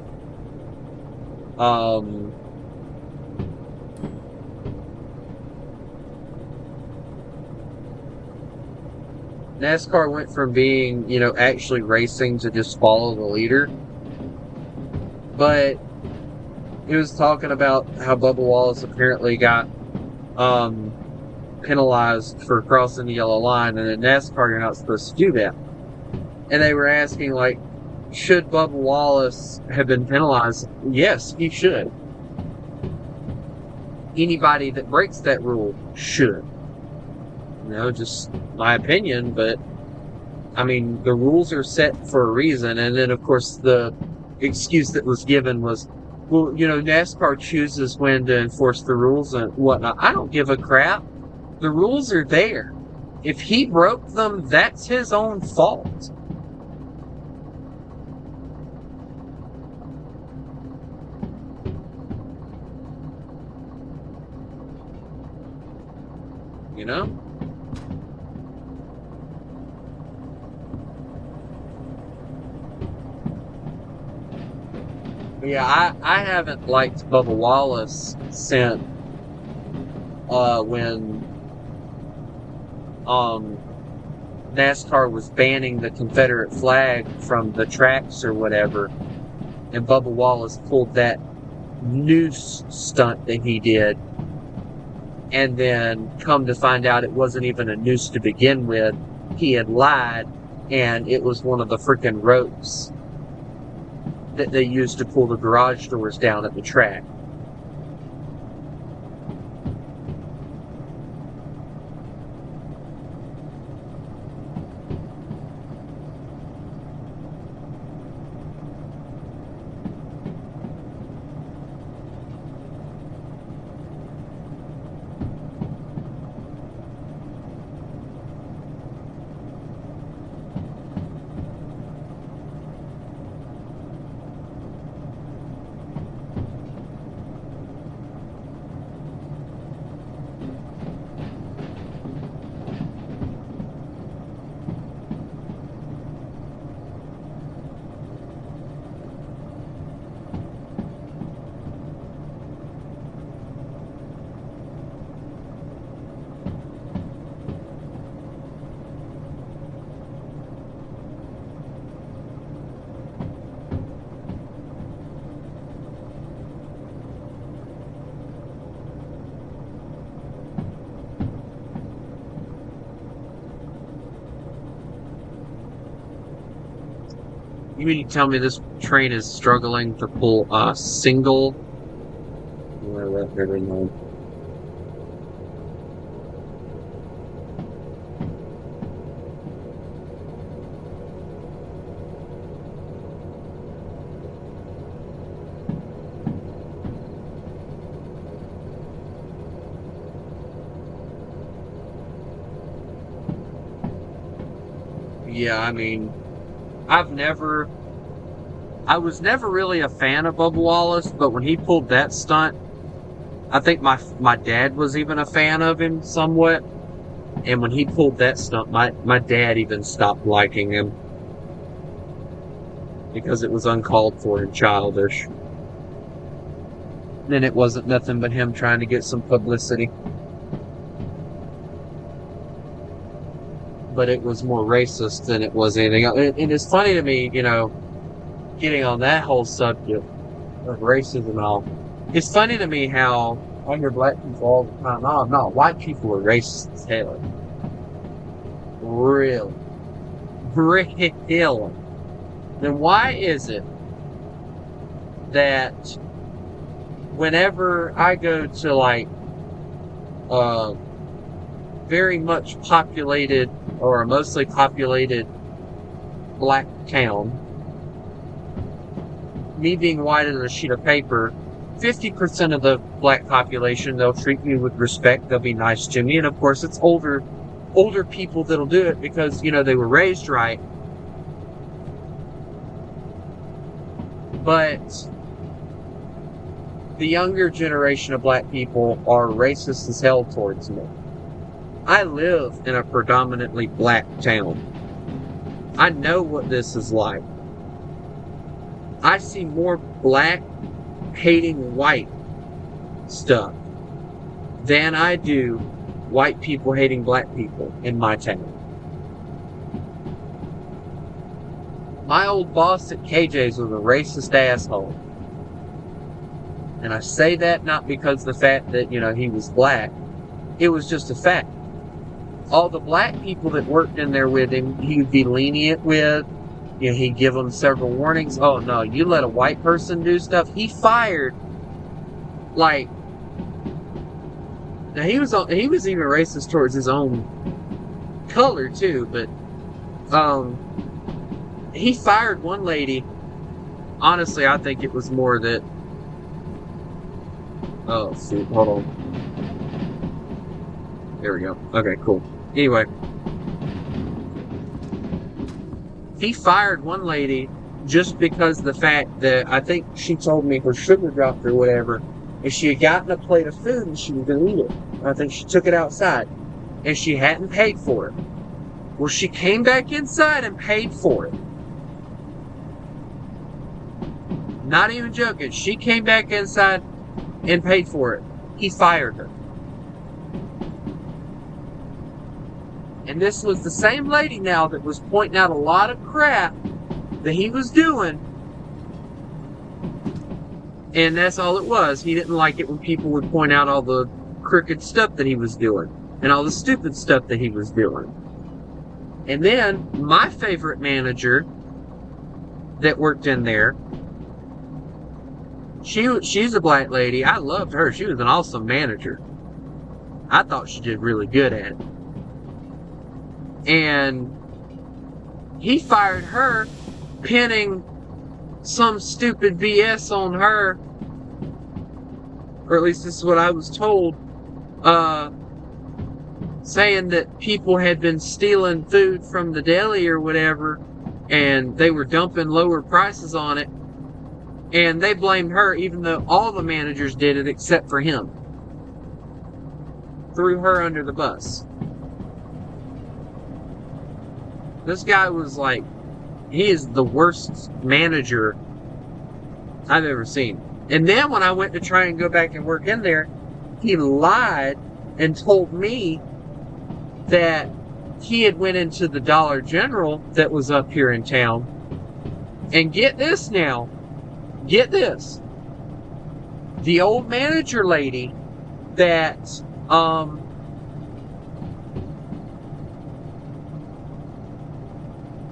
S1: um, NASCAR went from being, actually racing to just follow the leader. But he was talking about how Bubba Wallace apparently got, um, penalized for crossing the yellow line, and in NASCAR you're not supposed to do that. And they were asking, like, should Bubba Wallace have been penalized? Yes, he should. Anybody that breaks that rule should. Just my opinion, but I mean, the rules are set for a reason. And then, of course, the excuse that was given was, well, NASCAR chooses when to enforce the rules and whatnot. I don't give a crap. The rules are there. If he broke them, that's his own fault. You know? Yeah, I haven't liked Bubba Wallace since when NASCAR was banning the Confederate flag from the tracks or whatever, and Bubba Wallace pulled that noose stunt that he did, and then come to find out it wasn't even a noose to begin with. He had lied, and it was one of the freaking ropes that they used to pull the garage doors down at the track. You mean you tell me this train is struggling to pull a single? Well, that very long. Yeah, I mean, I've never, I was never really a fan of Bubba Wallace, but when he pulled that stunt, I think my dad was even a fan of him somewhat. And when he pulled that stunt, my dad even stopped liking him because it was uncalled for and childish. And it wasn't nothing but him trying to get some publicity. But it was more racist than it was anything else. And it's funny to me, getting on that whole subject of racism and all. It's funny to me how I hear black people all the time, no, white people are racist as hell. Really? Really? Then why is it that whenever I go to like uh very much populated or a mostly populated black town, me being white as a sheet of paper, 50% of the black population, they'll treat me with respect, they'll be nice to me, and of course it's older people that'll do it because, you know, they were raised right. But the younger generation of black people are racist as hell towards me. I live in a predominantly black town. I know what this is like. I see more black hating white stuff than I do white people hating black people in my town. My old boss at KJ's was a racist asshole. And I say that not because the fact that, you know, he was black. It was just a fact. All the black people that worked in there with him, he'd be lenient with. You know, he'd give them several warnings. Oh, no, you let a white person do stuff. He fired, like, now he was even racist towards his own color, too, but, he fired one lady. Honestly, I think it was more that, oh, shoot, hold on. There we go. Okay, cool. Anyway, he fired one lady just because the fact that I think she told me her sugar dropped or whatever, and she had gotten a plate of food and she was going to eat it. I think she took it outside, and she hadn't paid for it. Well, she came back inside and paid for it. Not even joking. She came back inside and paid for it. He fired her. And this was the same lady now that was pointing out a lot of crap that he was doing. And that's all it was. He didn't like it when people would point out all the crooked stuff that he was doing and all the stupid stuff that he was doing. And then my favorite manager that worked in there, she's a black lady. I loved her. She was an awesome manager. I thought she did really good at it. And he fired her, pinning some stupid BS on her, or at least this is what I was told, saying that people had been stealing food from the deli or whatever, and they were dumping lower prices on it, and they blamed her even though all the managers did it except for him. Threw her under the bus. This guy was like, he is the worst manager I've ever seen. And then when I went to try and go back and work in there, he lied and told me that he had went into the Dollar General that was up here in town. And get this now. Get this. The old manager lady that,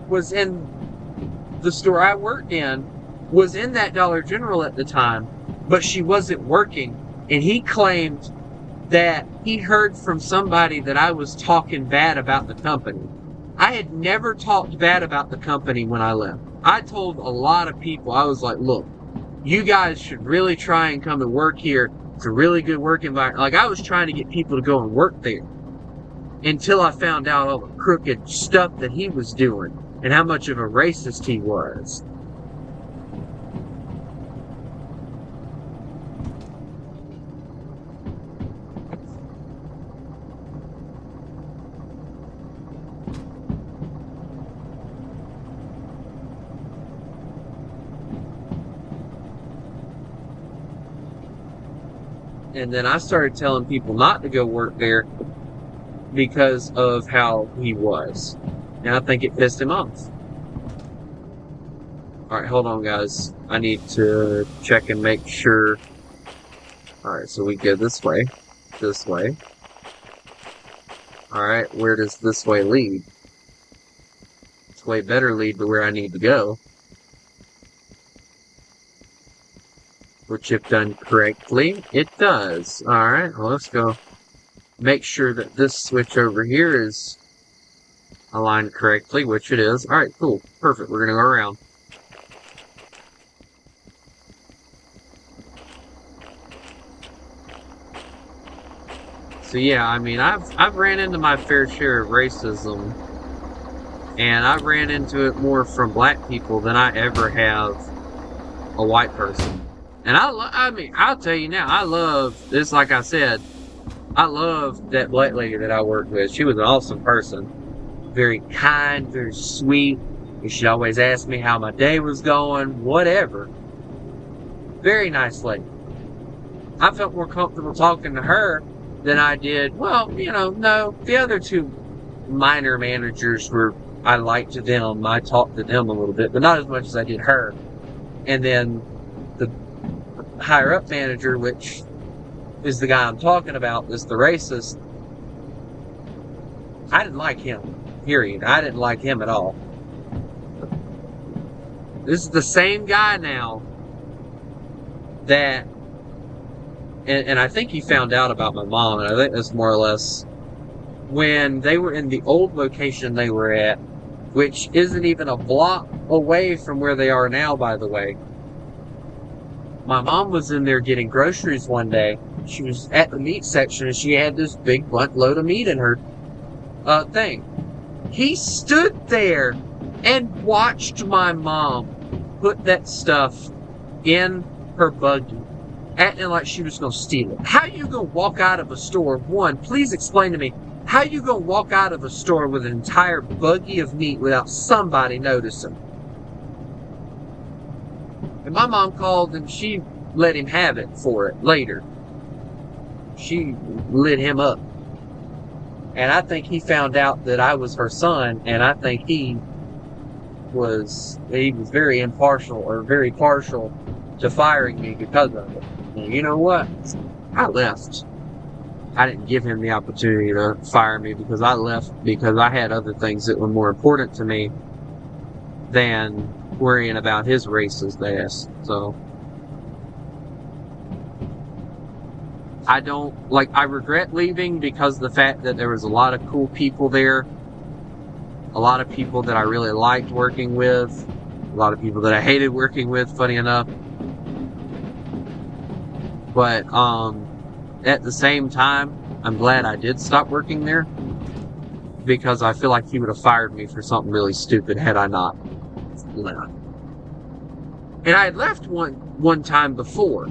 S1: was in the store I worked in, was in that Dollar General at the time, but she wasn't working. And he claimed that he heard from somebody that I was talking bad about the company. I had never talked bad about the company when I left. I told a lot of people, I was like, look, you guys should really try and come and work here. It's a really good work environment. Like, I was trying to get people to go and work there until I found out all the crooked stuff that he was doing and how much of a racist he was. And then I started telling people not to go work there because of how he was. And I think it pissed him off. Alright, hold on, guys. I need to check and make sure. Alright, so we go this way. This way. Alright, where does this way lead? This way better lead to where I need to go. which if done correctly, it does. Alright, well, let's go make sure that this switch over here is aligned correctly, which it is. Alright, cool. Perfect. We're going to go around. So yeah, I mean, I've ran into my fair share of racism, and I've ran into it more from black people than I ever have a white person. And I mean, I'll tell you now, I love this. Like I said, I love that black lady that I worked with. She was an awesome person, very kind, very sweet. She'd always ask me how my day was going, whatever. Very nice lady. I felt more comfortable talking to her than I did, well, no, the other two minor managers were, I liked them, I talked to them a little bit, but not as much as I did her. And then the higher up manager, which is the guy I'm talking about, is the racist. I didn't like him, period. I didn't like him at all. This is the same guy now that, and I think he found out about my mom, and I think that's more or less when they were in the old location they were at, which isn't even a block away from where they are now, by the way. My mom was in there getting groceries one day. She was at the meat section, and she had this big buttload of meat in her thing. He stood there and watched my mom put that stuff in her buggy, acting like she was going to steal it. How you going to walk out of a store? One, please explain to me, how you going to walk out of a store with an entire buggy of meat without somebody noticing? And my mom called and she let him have it for it later. She lit him up. And I think he found out that I was her son, and I think he was very impartial, or very partial to firing me because of it. And you know what? I left. I didn't give him the opportunity to fire me because I left because I had other things that were more important to me than worrying about his racist ass. So I regret leaving because of the fact that there was a lot of cool people there, a lot of people that I really liked working with, a lot of people that I hated working with, funny enough. But at the same time, I'm glad I did stop working there, because I feel like he would have fired me for something really stupid had I not left. And I had left one time before,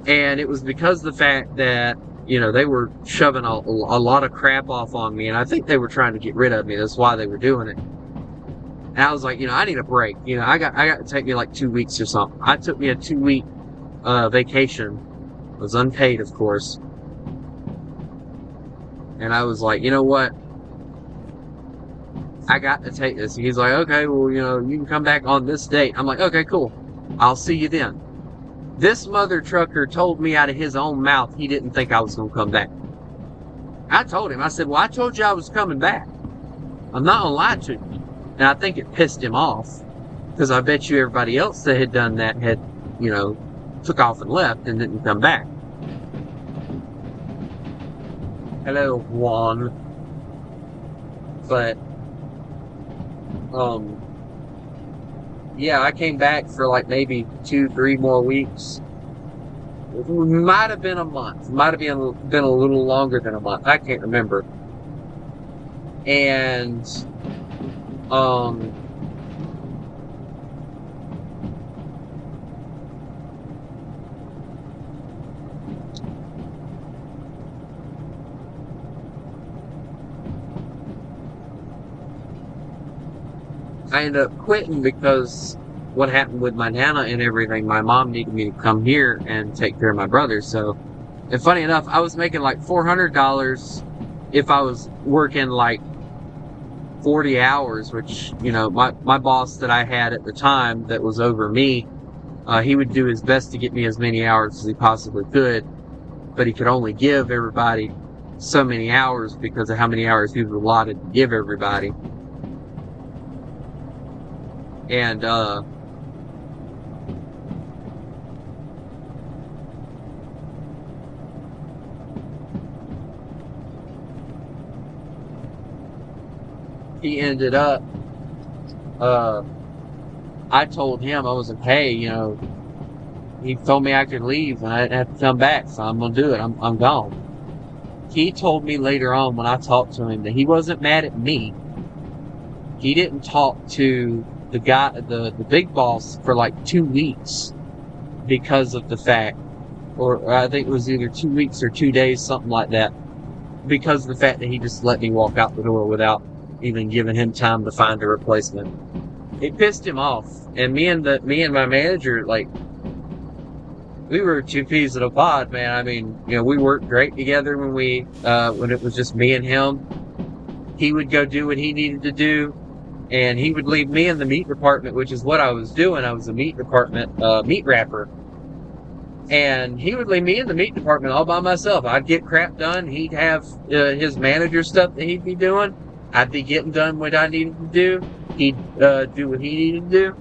S1: and it was because of the fact that, they were shoving a lot of crap off on me, and I think they were trying to get rid of me. That's why they were doing it. And I was like, I need a break. I got to take me like 2 weeks or something. I took me a 2-week vacation. It was unpaid, of course. And I was like, you know what? I got to take this. And he's like, okay, well, you can come back on this date. I'm like, okay, cool. I'll see you then. This mother trucker told me out of his own mouth he didn't think I was going to come back. I told him, I said, well, I told you I was coming back. I'm not going to lie to you. And I think it pissed him off, because I bet you everybody else that had done that had, took off and left and didn't come back. Hello, Juan. But, yeah, I came back for like maybe 2-3 more weeks. It might have been a month. It might have been a little longer than a month. I can't remember. And, I ended up quitting because what happened with my Nana and everything, my mom needed me to come here and take care of my brother. So, and funny enough, I was making like $400 if I was working like 40 hours, which, my boss that I had at the time that was over me, he would do his best to get me as many hours as he possibly could, but he could only give everybody so many hours because of how many hours he was allotted to give everybody. And, he ended up, uh, I told him, I was like, hey, he told me I could leave and I didn't have to come back, so I'm gonna do it. I'm gone. He told me later on when I talked to him that he wasn't mad at me. He didn't talk to the guy, the big boss, for like 2 weeks because of the fact, or I think it was either 2 weeks or 2 days, something like that, because of the fact that he just let me walk out the door without even giving him time to find a replacement. It pissed him off, and me and my manager, like, we were two peas in a pod, man. I mean, we worked great together when it was just me and him. He would go do what he needed to do, and he would leave me in the meat department, which is what I was doing. I was a meat department meat wrapper, and he would leave me in the meat department all by myself. I'd get crap done. He'd have his manager stuff that he'd be doing. I'd be getting done what I needed to do. He'd do what he needed to do.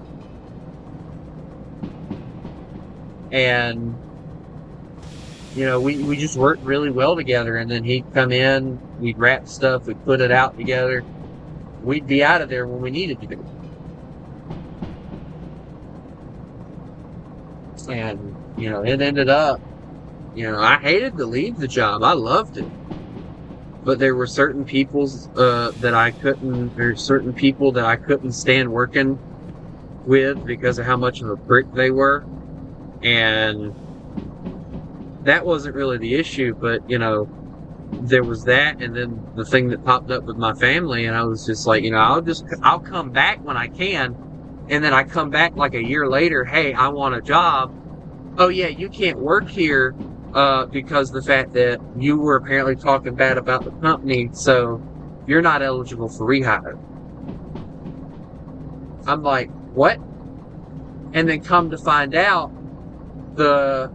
S1: And, we just worked really well together. And then he'd come in, we'd wrap stuff, we'd put it out together. We'd be out of there when we needed to be. And, it ended up, I hated to leave the job. I loved it. But there were certain people that I couldn't stand working with because of how much of a prick they were. And that wasn't really the issue, but, there was that, and then the thing that popped up with my family, and I was just like, I'll come back when I can, and then I come back like a year later, hey, I want a job. Oh yeah, you can't work here, because the fact that you were apparently talking bad about the company, so you're not eligible for rehire. I'm like, what? And then come to find out, the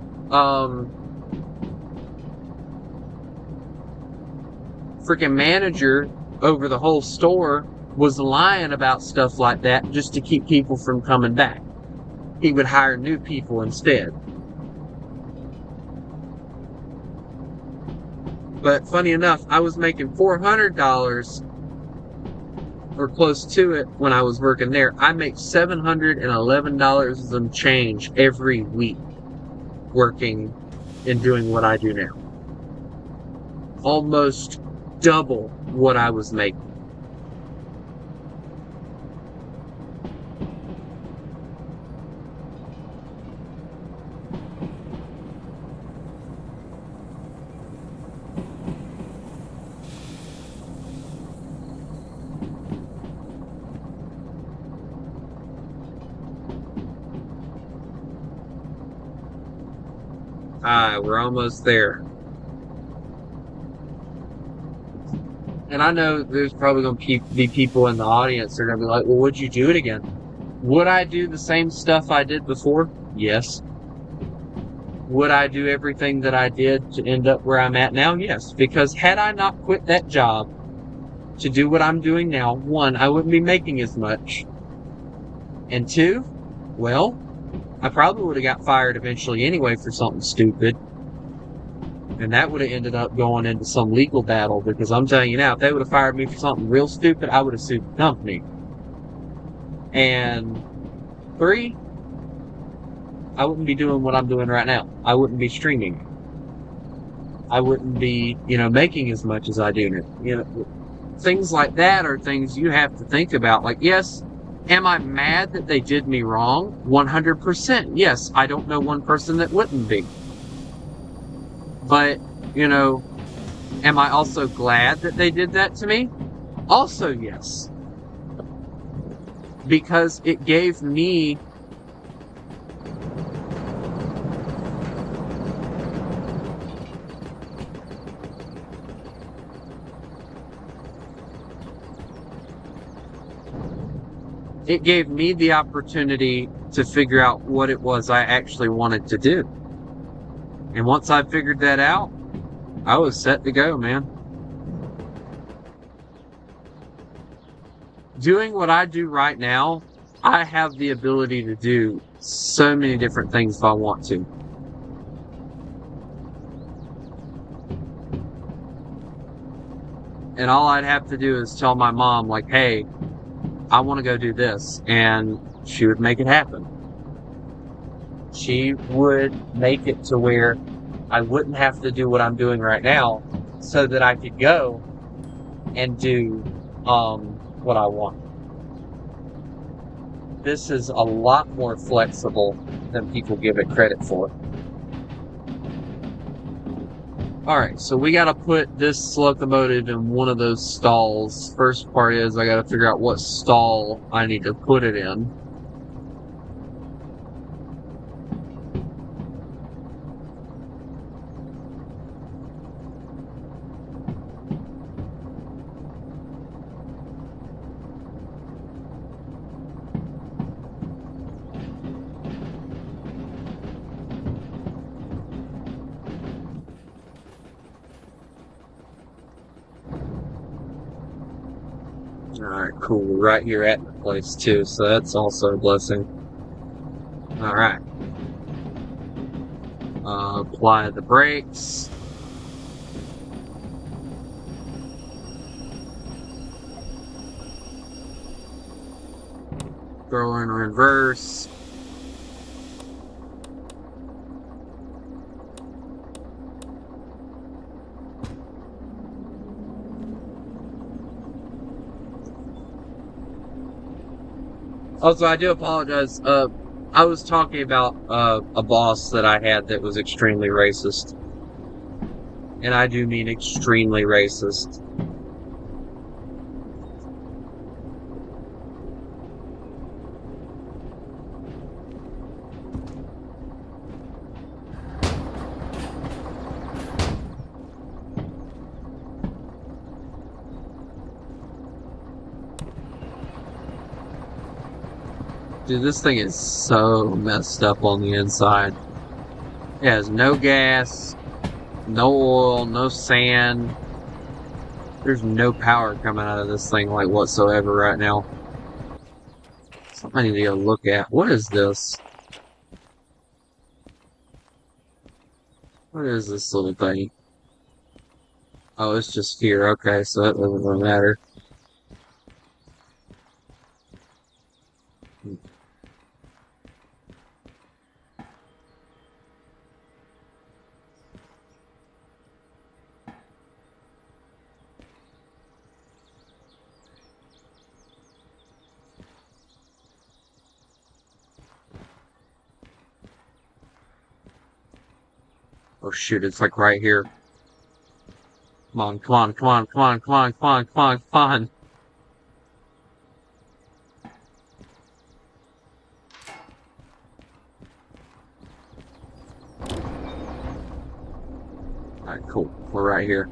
S1: freaking manager over the whole store was lying about stuff like that just to keep people from coming back. He would hire new people instead. But funny enough, I was making $400 or close to it when I was working there. I make $711 and change every week working and doing what I do now. Almost double what I was making. We're almost there. And I know there's probably going to be people in the audience that are going to be like, well, would you do it again? Would I do the same stuff I did before? Yes. Would I do everything that I did to end up where I'm at now? Yes. Because had I not quit that job to do what I'm doing now, one, I wouldn't be making as much. And two, well, I probably would have got fired eventually anyway for something stupid. And that would have ended up going into some legal battle, because I'm telling you now, if they would have fired me for something real stupid, I would have sued the company. And three, I wouldn't be doing what I'm doing right now. I wouldn't be streaming. I wouldn't be, making as much as I do now. Things like that are things you have to think about. Like, yes, am I mad that they did me wrong? 100%. Yes, I don't know one person that wouldn't be. But, am I also glad that they did that to me? Also, yes. Because it gave me the opportunity to figure out what it was I actually wanted to do. And once I figured that out, I was set to go, man. Doing what I do right now, I have the ability to do so many different things if I want to. And all I'd have to do is tell my mom, like, hey, I want to go do this. And she would make it happen. She would make it to where I wouldn't have to do what I'm doing right now so that I could go and do what I want. This is a lot more flexible than people give it credit for. Alright, so we gotta put this locomotive in one of those stalls. First part is I gotta figure out what stall I need to put it in. Alright, cool. We're right here at the place too, so that's also a blessing. Alright. Apply the brakes. Throw in reverse. Also, I do apologize. I was talking about a boss that I had that was extremely racist. And I do mean extremely racist. Dude, this thing is so messed up on the inside. It has no gas, no oil, no sand. There's no power coming out of this thing, like, whatsoever right now. Something I need to go look at. What is this? What is this little thing? Oh, it's just fear. Okay, so that doesn't really matter. Oh shoot, it's like right here. Come on, come on, come on, come on, come on, come on, come on, come on. Alright, cool. We're right here.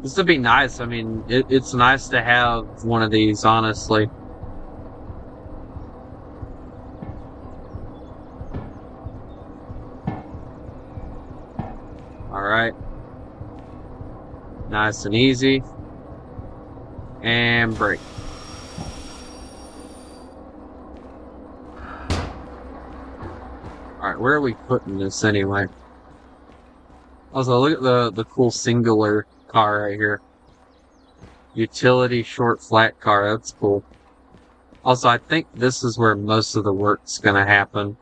S1: This would be nice. I mean, it's nice to have one of these, honestly. Alright. Nice and easy. And brake. Alright, where are we putting this anyway? Also, look at the cool singular car right here. Utility short flat car, that's cool. Also, I think this is where most of the work's gonna happen.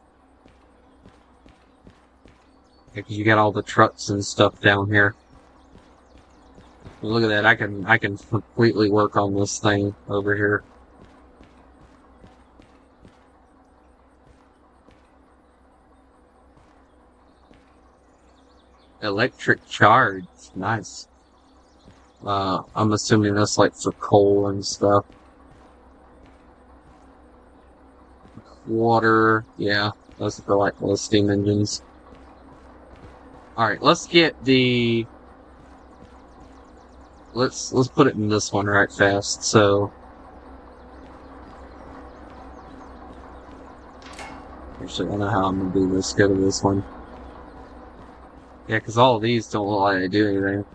S1: Because you got all the trucks and stuff down here. Look at that, I can completely work on this thing over here. Electric charge, nice. I'm assuming that's like for coal and stuff. Water, yeah, those for like the steam engines. Alright, let's get the... Let's put it in this one right fast, so... Actually, I don't know how I'm gonna do this. Go to this one. Yeah, because all of these don't look like they do anything.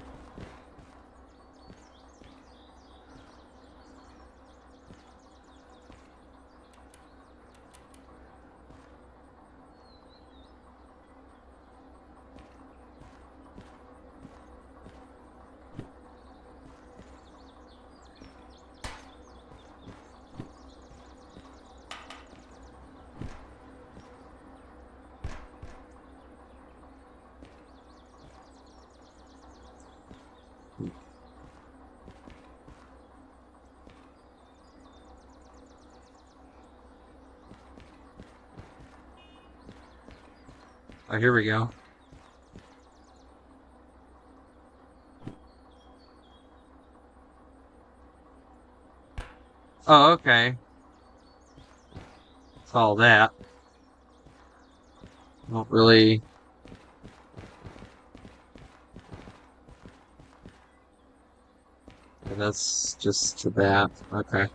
S1: Oh, here we go. Oh, okay. It's all that. Don't really... That's just to that. Okay.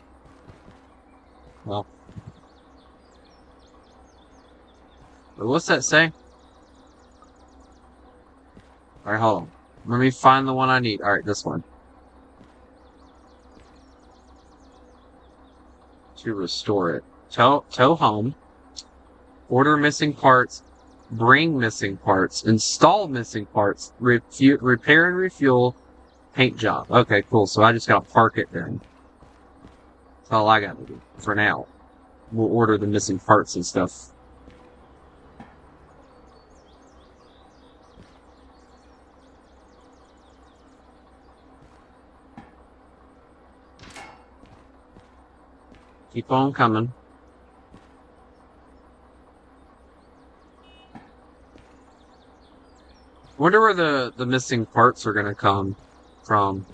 S1: Well. What's that say? Alright, hold on. Let me find the one I need. Alright, this one. To restore it. Tow home. Order missing parts. Bring missing parts. Install missing parts. Repair and refuel. Paint job. Okay, cool. So I just gotta park it then. That's all I gotta do for now. We'll order the missing parts and stuff. Keep on coming. Wonder where the missing parts are gonna come from.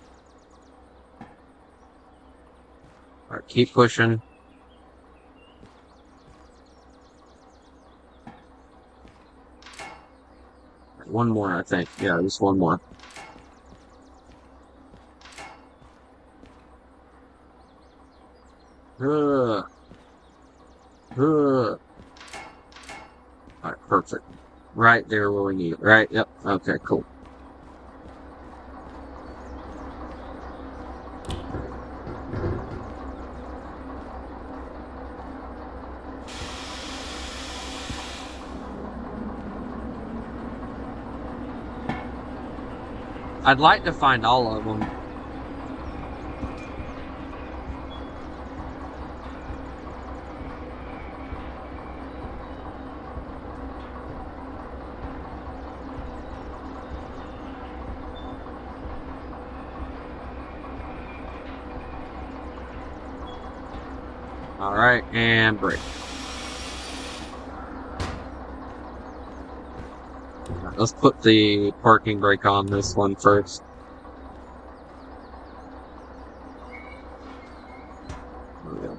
S1: Alright, keep pushing. One more, I think. Yeah, just one more. Alright, perfect. Right there where we need it, right? Yep. Okay, cool. I'd like to find all of them. Alright, and brake. Right, let's put the parking brake on this one first. There we go.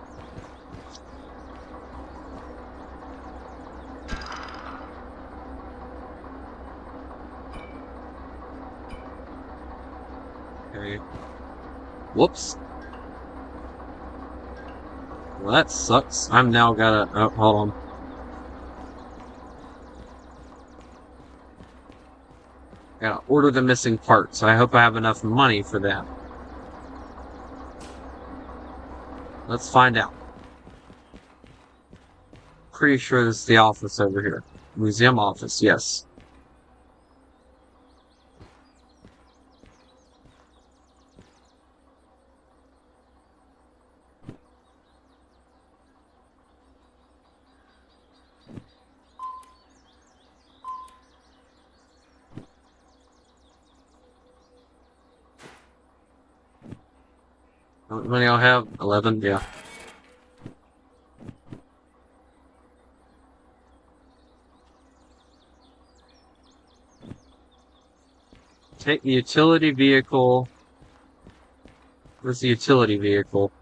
S1: Okay. Whoops. Well, that sucks. I'm now gotta... Oh, hold on. Gotta order the missing parts. I hope I have enough money for that. Let's find out. Pretty sure this is the office over here. Museum office, yes. How much money I'll have? 11? Yeah. Take the utility vehicle. Where's the utility vehicle?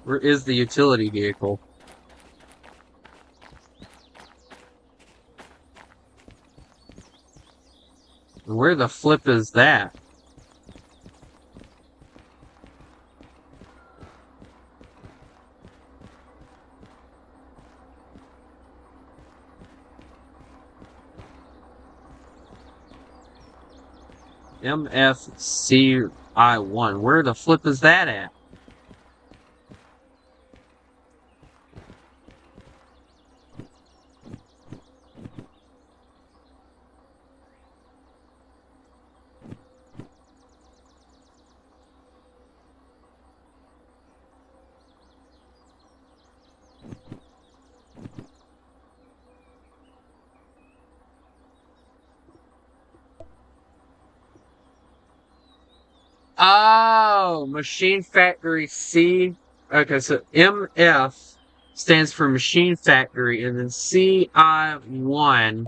S1: Where is the utility vehicle? Where the flip is that? MFCI1. Where the flip is that at? Oh, Machine Factory C. Okay, so MF stands for Machine Factory, and then CI1.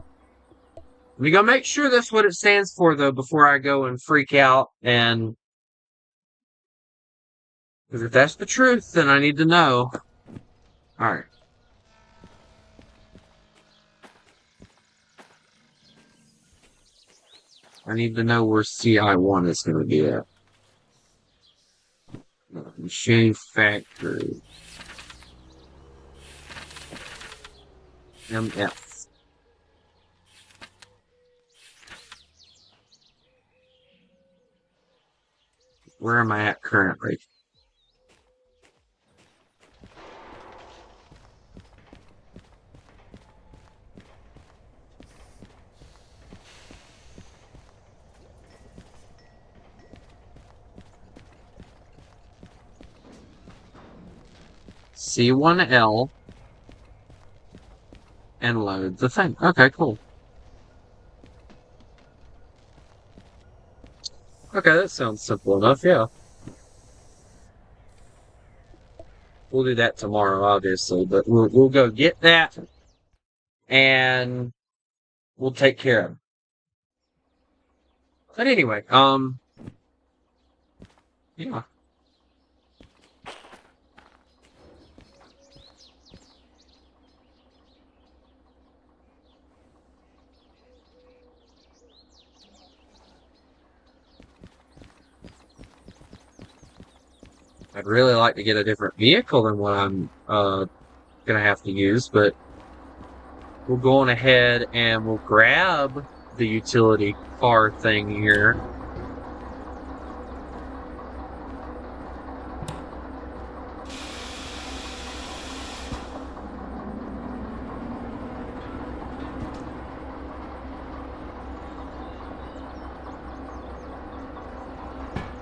S1: We gotta make sure that's what it stands for, though, before I go and freak out. And because if that's the truth, then I need to know. All right, I need to know where CI1 is going to be at. Machine Factory. MF. Where am I at currently? C1L and load the thing. Okay, cool. Okay, that sounds simple enough, yeah. We'll do that tomorrow, obviously, but we'll go get that and we'll take care of it. But anyway, yeah. I'd really like to get a different vehicle than what I'm gonna have to use, but we'll go on ahead and we'll grab the utility car thing here.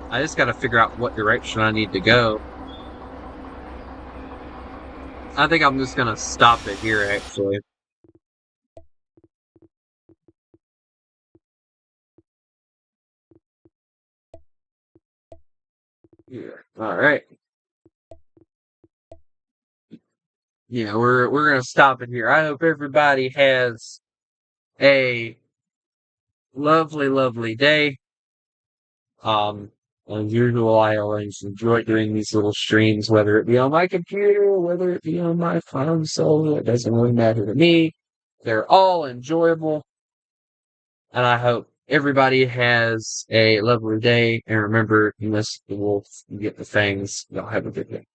S1: I just gotta figure out what direction I need to go. I think I'm just gonna stop it here, actually. Yeah. All right. Yeah, we're gonna stop it here. I hope everybody has a lovely, lovely day. Um, as usual, I always enjoy doing these little streams, whether it be on my computer or whether it be on my console. It doesn't really matter to me. They're all enjoyable, and I hope everybody has a lovely day. And remember, you miss the wolf, you get the fangs. Y'all have a good day.